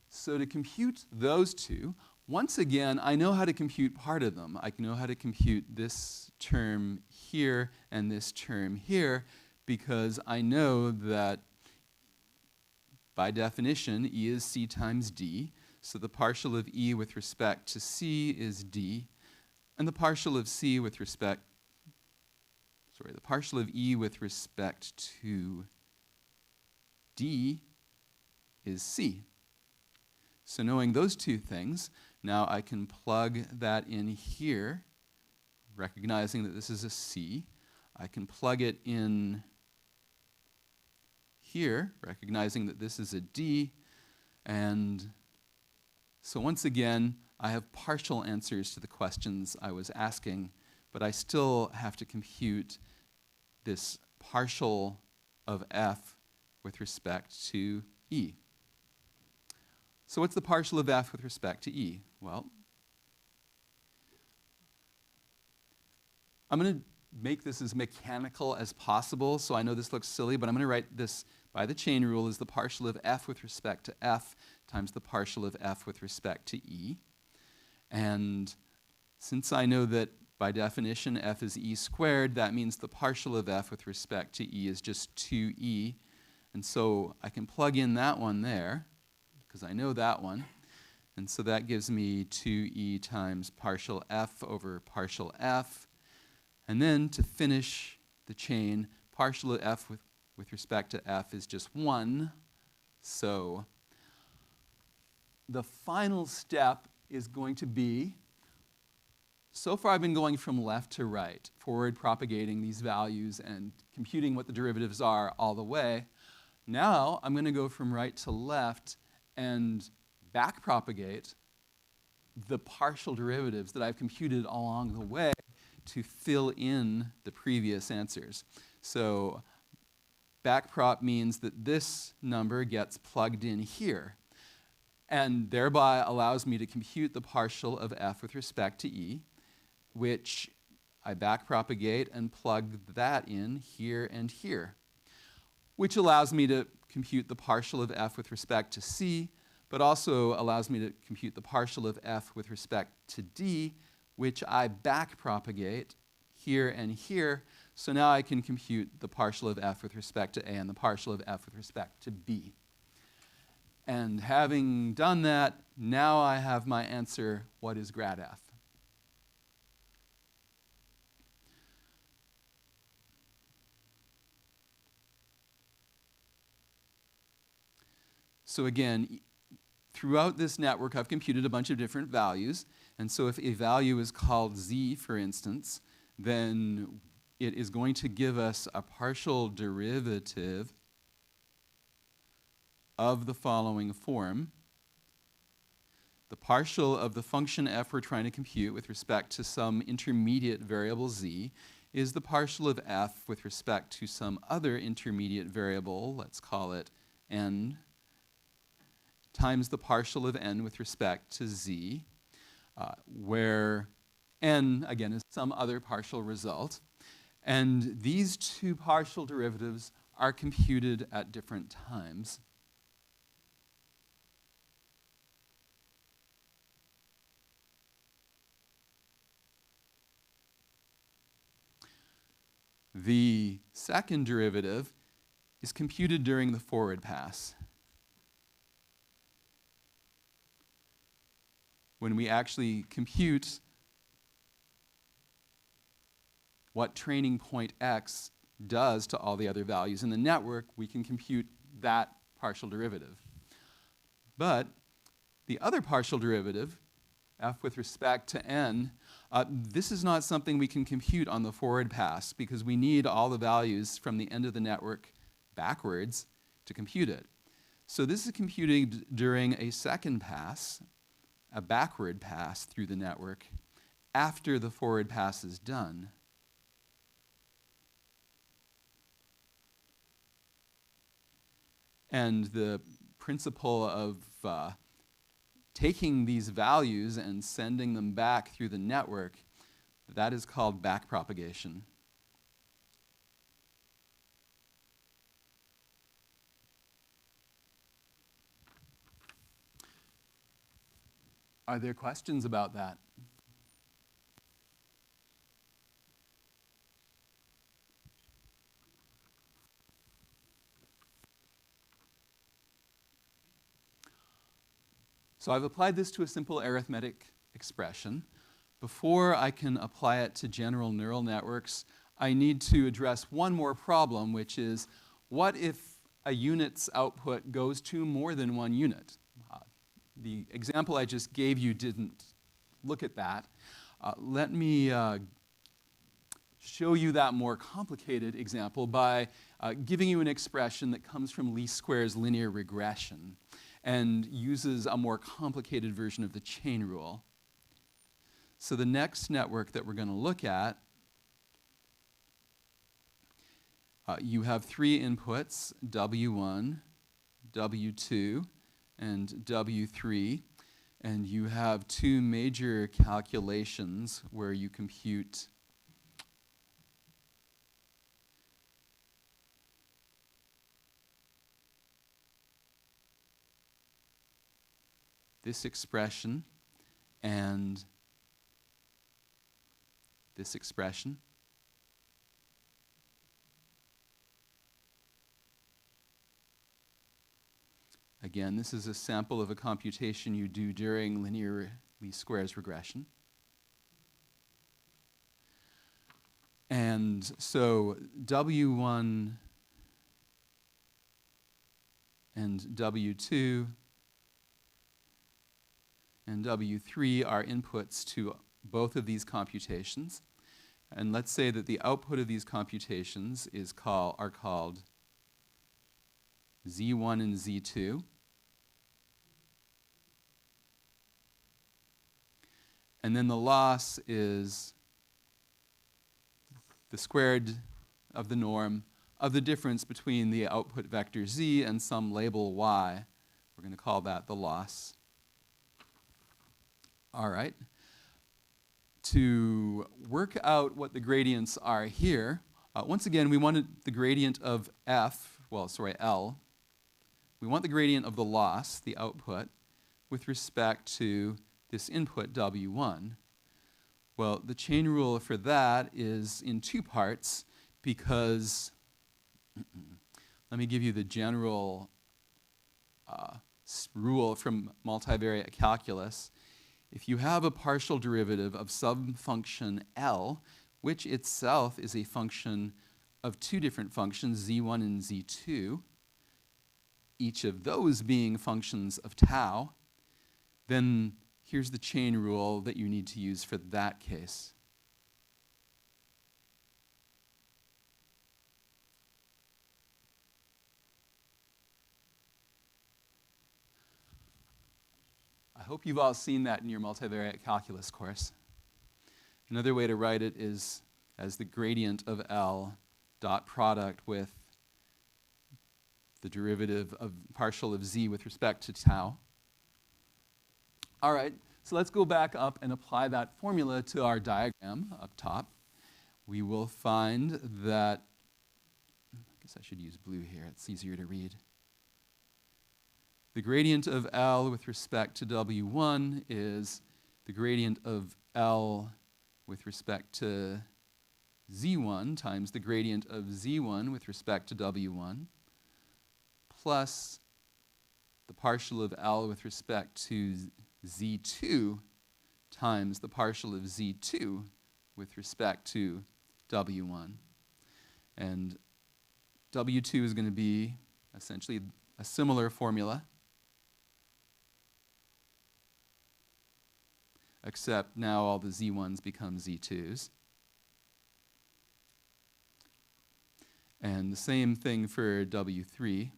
So to compute those two, once again, I know how to compute part of them. I know how to compute this term here and this term here because I know that by definition, E is C times D. So the partial of E with respect to C is D. And the partial of C with respect, the partial of E with respect to D is C. So knowing those two things, now I can plug that in here, recognizing that this is a C. I can plug it in here, recognizing that this is a D. And so once again, I have partial answers to the questions I was asking, but I still have to compute this partial of f with respect to E. So what's the partial of f with respect to E? Well, I'm going to make this as mechanical as possible, so I know this looks silly, but I'm going to write this by the chain rule as the partial of f with respect to f times the partial of f with respect to E. And since I know that by definition f is E squared, that means the partial of f with respect to E is just 2E. And so I can plug in that one there, because I know that one. And so that gives me 2E times partial f over partial f. And then to finish the chain, partial of f with respect to f is just 1. So the final step is going to be, so far I've been going from left to right, forward propagating these values and computing what the derivatives are all the way. Now I'm going to go from right to left and back propagate the partial derivatives that I've computed along the way to fill in the previous answers. So back prop means that this number gets plugged in here, and thereby allows me to compute the partial of f with respect to E, which I back propagate and plug that in here and here, which allows me to compute the partial of f with respect to C, but also allows me to compute the partial of f with respect to D, which I back propagate here and here. So now I can compute the partial of f with respect to A and the partial of f with respect to B. And having done that, now I have my answer, what is grad f? So again, throughout this network, I've computed a bunch of different values. And so if a value is called z, for instance, then it is going to give us a partial derivative of the following form. The partial of the function f we're trying to compute with respect to some intermediate variable z is the partial of f with respect to some other intermediate variable, let's call it n, times the partial of n with respect to z, where n, again, is some other partial result. And these two partial derivatives are computed at different times. The second derivative is computed during the forward pass. When we actually compute what training point x does to all the other values in the network, we can compute that partial derivative. But the other partial derivative, f with respect to n, this is not something we can compute on the forward pass because we need all the values from the end of the network backwards to compute it. So this is computed during a second pass, a backward pass through the network, after the forward pass is done. And the principle of taking these values and sending them back through the network, that is called backpropagation. Are there questions about that? So I've applied this to a simple arithmetic expression. Before I can apply it to general neural networks, I need to address one more problem, which is, what if a unit's output goes to more than one unit? The example I just gave you didn't look at that. Let me show you that more complicated example by giving you an expression that comes from least squares linear regression and uses a more complicated version of the chain rule. So the next network that we're going to look at, you have three inputs, W1, W2, and W3, and you have two major calculations where you compute this expression and this expression. Again, this is a sample of a computation you do during linear least squares regression. And so W1 and W2 and W3 are inputs to both of these computations. And let's say that the output of these computations are called Z1 and Z2. And then the loss is the squared of the norm of the difference between the output vector z and some label y. We're going to call that the loss. All right. To work out what the gradients are here, once again, we wanted the gradient of L. We want the gradient of the loss, the output, with respect to this input W1. Well, the chain rule for that is in two parts because, let me give you the general rule from multivariate calculus. If you have a partial derivative of some function L, which itself is a function of two different functions, Z1 and Z2, each of those being functions of tau, then here's the chain rule that you need to use for that case. I hope you've all seen that in your multivariate calculus course. Another way to write it is as the gradient of L dot product with the derivative of partial of z with respect to tau. All right, so let's go back up and apply that formula to our diagram up top. We will find that, I guess I should use blue here, it's easier to read. The gradient of L with respect to W1 is the gradient of L with respect to Z1 times the gradient of Z1 with respect to W1 plus the partial of L with respect to Z2 times the partial of Z2 with respect to W1. And W2 is going to be essentially a similar formula, except now all the Z1s become Z2s. And the same thing for W3.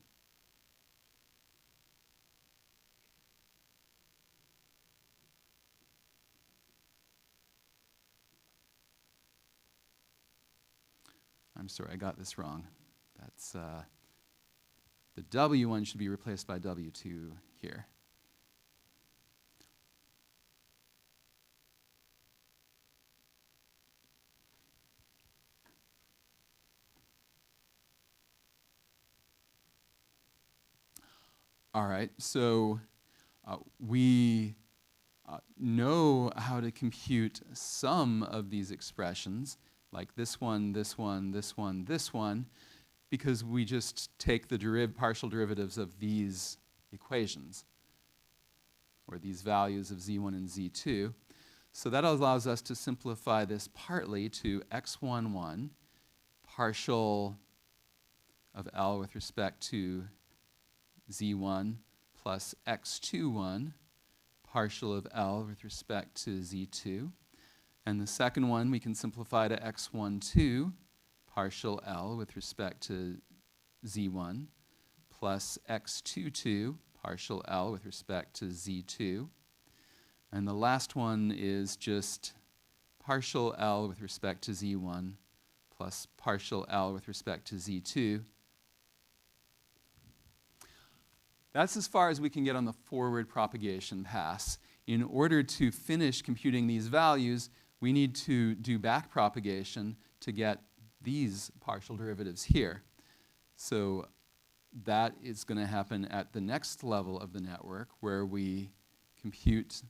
I'm sorry, I got this wrong. That's the W1 should be replaced by W2 here. All right, so we know how to compute some of these expressions, like this one, this one, this one, this one, because we just take the partial derivatives of these equations, or these values of z1 and z2. So that allows us to simplify this partly to x11 partial of L with respect to z1 plus x21 partial of L with respect to z2. And the second one we can simplify to x12 partial L with respect to z1 plus x22 partial L with respect to z2. And the last one is just partial L with respect to z1 plus partial L with respect to z2. That's as far as we can get on the forward propagation pass. In order to finish computing these values, we need to do back propagation to get these partial derivatives here. So that is going to happen at the next level of the network, where we compute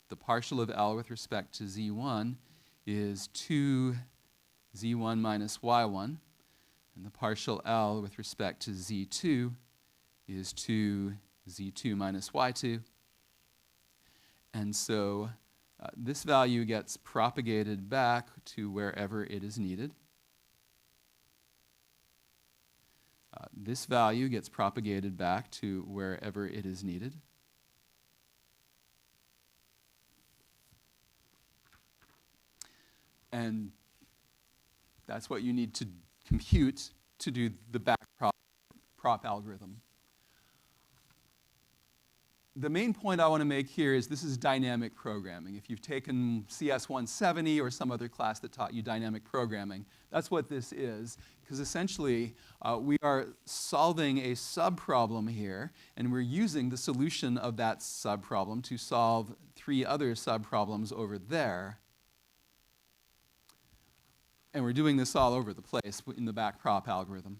the partial of L with respect to z1 is 2z1 minus y1, and the partial L with respect to z2 is 2z2 minus y2. And so this value gets propagated back to wherever it is needed. This value gets propagated back to wherever it is needed. And that's what you need to compute to do the back prop algorithm. The main point I want to make here is this is dynamic programming. If you've taken CS 170 or some other class that taught you dynamic programming, that's what this is. Because essentially, we are solving a subproblem here, and we're using the solution of that subproblem to solve 3 other subproblems over there. And we're doing this all over the place in the back prop algorithm.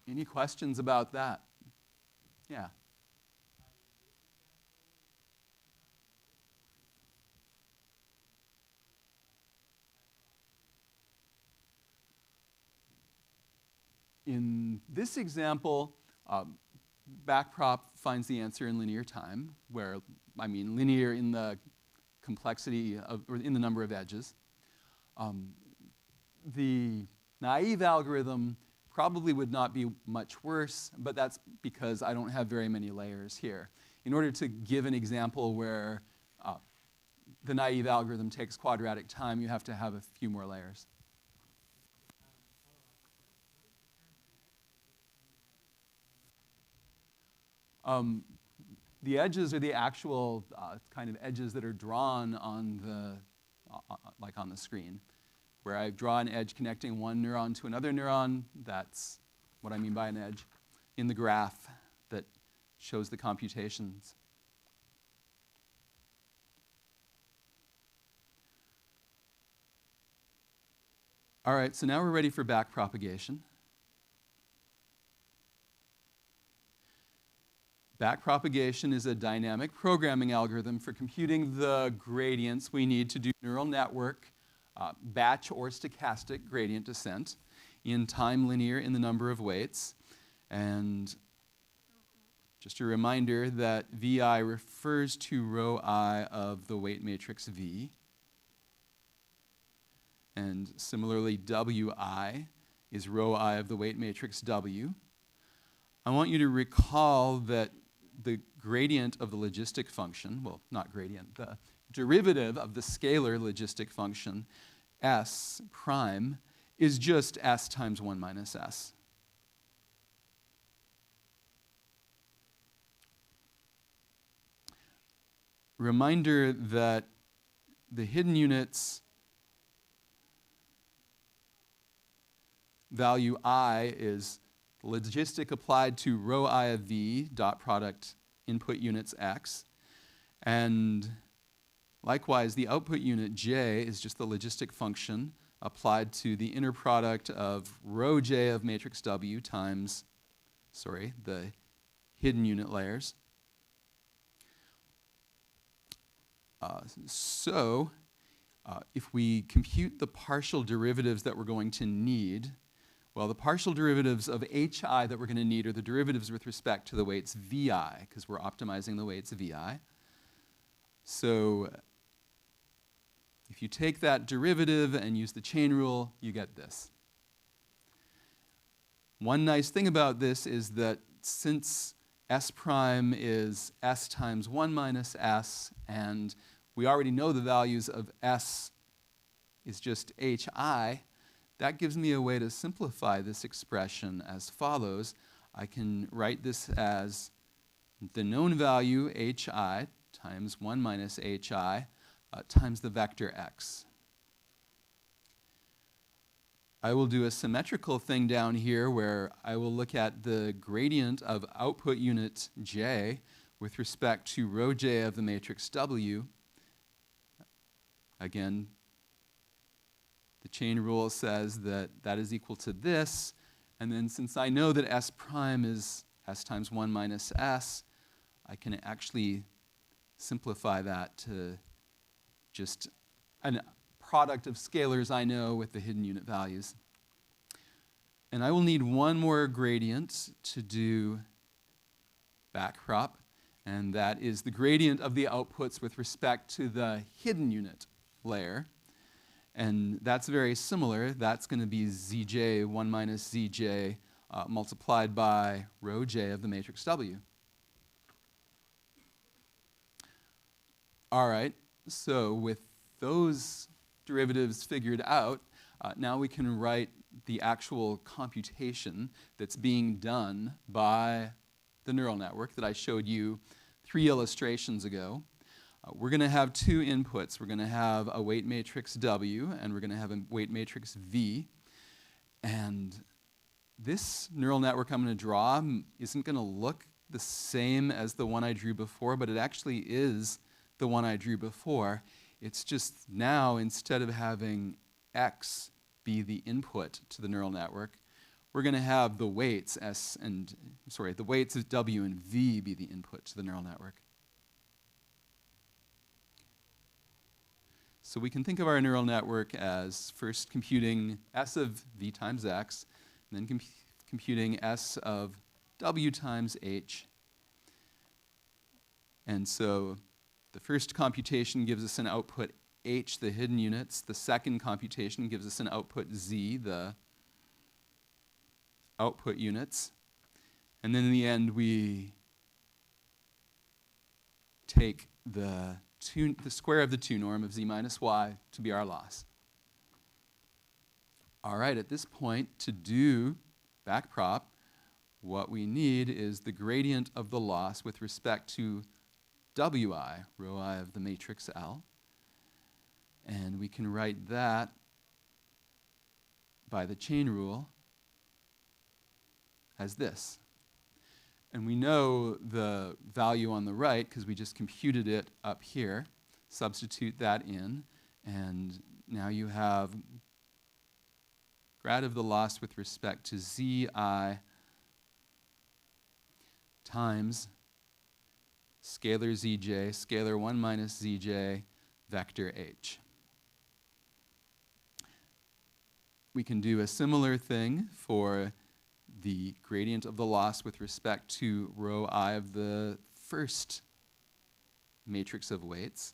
Any questions about that? Yeah. In this example, backprop finds the answer in linear time, where, I mean, linear in the complexity of, or in the number of edges. The naive algorithm probably would not be much worse, but that's because I don't have very many layers here. In order to give an example where the naive algorithm takes quadratic time, you have to have a few more layers. The edges are the actual kind of edges that are drawn on the, like on the screen. Where I draw an edge connecting one neuron to another neuron, that's what I mean by an edge in the graph that shows the computations. All right, so now we're ready for backpropagation. Backpropagation is a dynamic programming algorithm for computing the gradients we need to do neural network, batch or stochastic gradient descent in time linear in the number of weights. And just a reminder that VI refers to rho I of the weight matrix V. And similarly, WI is rho I of the weight matrix W. I want you to recall that the gradient of the logistic function, well, not gradient, the derivative of the scalar logistic function, S prime, is just S times 1 minus S. Reminder that the hidden units value I is logistic applied to rho I of V dot product input units X. And likewise, the output unit J is just the logistic function applied to the inner product of rho J of matrix W times, the hidden unit layers. If we compute the partial derivatives that we're going to need, well, the partial derivatives of HI that we're going to need are the derivatives with respect to the weights VI, because we're optimizing the weights VI. So if you take that derivative and use the chain rule, you get this. One nice thing about this is that since S prime is S times 1 minus S, and we already know the values of S is just HI, that gives me a way to simplify this expression as follows. I can write this as the known value HI times 1 minus HI times the vector X. I will do a symmetrical thing down here where I will look at the gradient of output unit J with respect to rho J of the matrix W. Again, the chain rule says that that is equal to this, and then since I know that S prime is S times 1 minus S, I can actually simplify that to just a product of scalars I know with the hidden unit values. And I will need one more gradient to do backprop, and that is the gradient of the outputs with respect to the hidden unit layer. And that's very similar. That's going to be Zj 1 minus Zj multiplied by rho J of the matrix W. All right, so with those derivatives figured out, now we can write the actual computation that's being done by the neural network that I showed you 3 illustrations ago. We're going to have 2 inputs. We're going to have a weight matrix W, and we're going to have a weight matrix V. And this neural network I'm going to draw isn't going to look the same as the one I drew before, but it actually is the one I drew before. It's just now, instead of having X be the input to the neural network, we're going to have the weights the weights of W and V be the input to the neural network. So we can think of our neural network as first computing S of V times X, and then computing S of W times H. And so the first computation gives us an output H, the hidden units. The second computation gives us an output Z, the output units. And then in the end, we take the square of the 2 norm of z minus y to be our loss. All right, at this point, to do backprop, what we need is the gradient of the loss with respect to wi, rho I of the matrix L. And we can write that by the chain rule as this. And we know the value on the right because we just computed it up here. Substitute that in, and now you have grad of the loss with respect to zi times scalar zj, scalar 1 minus zj, vector h. We can do a similar thing for the gradient of the loss with respect to rho I of the first matrix of weights.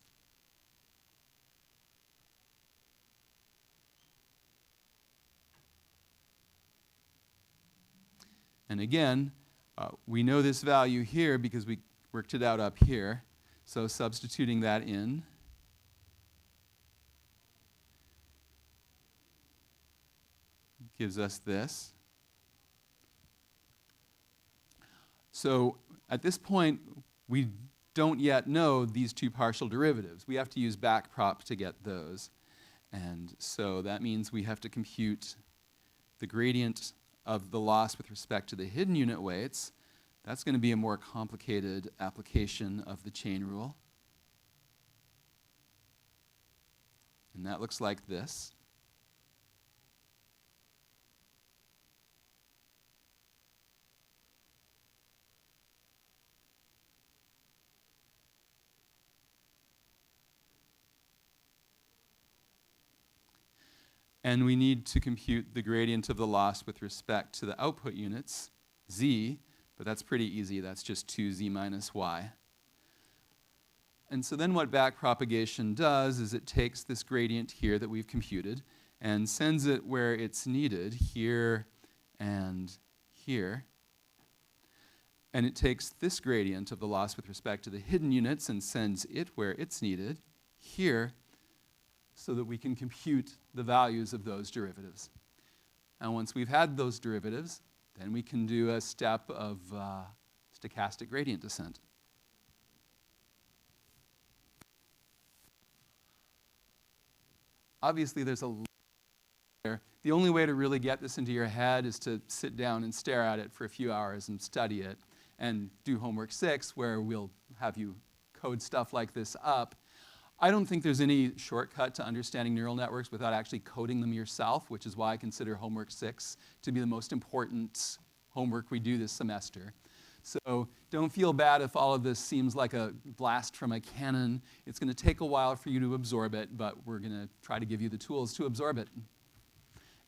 And again, we know this value here because we worked it out up here. So substituting that in, gives us this. So at this point, we don't yet know these two partial derivatives. We have to use backprop to get those. And so that means we have to compute the gradient of the loss with respect to the hidden unit weights. That's going to be a more complicated application of the chain rule. And that looks like this. And we need to compute the gradient of the loss with respect to the output units, z, but that's pretty easy. That's just 2z minus y. And so then what backpropagation does is it takes this gradient here that we've computed and sends it where it's needed, here and here. And it takes this gradient of the loss with respect to the hidden units and sends it where it's needed, here, so that we can compute the values of those derivatives. And once we've had those derivatives, then we can do a step of stochastic gradient descent. Obviously, there's a lot there. The only way to really get this into your head is to sit down and stare at it for a few hours and study it and do homework 6, where we'll have you code stuff like this up. I don't think there's any shortcut to understanding neural networks without actually coding them yourself, which is why I consider homework 6 to be the most important homework we do this semester. So don't feel bad if all of this seems like a blast from a cannon. It's going to take a while for you to absorb it, but we're going to try to give you the tools to absorb it.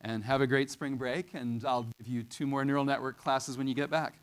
And have a great spring break, and I'll give you 2 more neural network classes when you get back.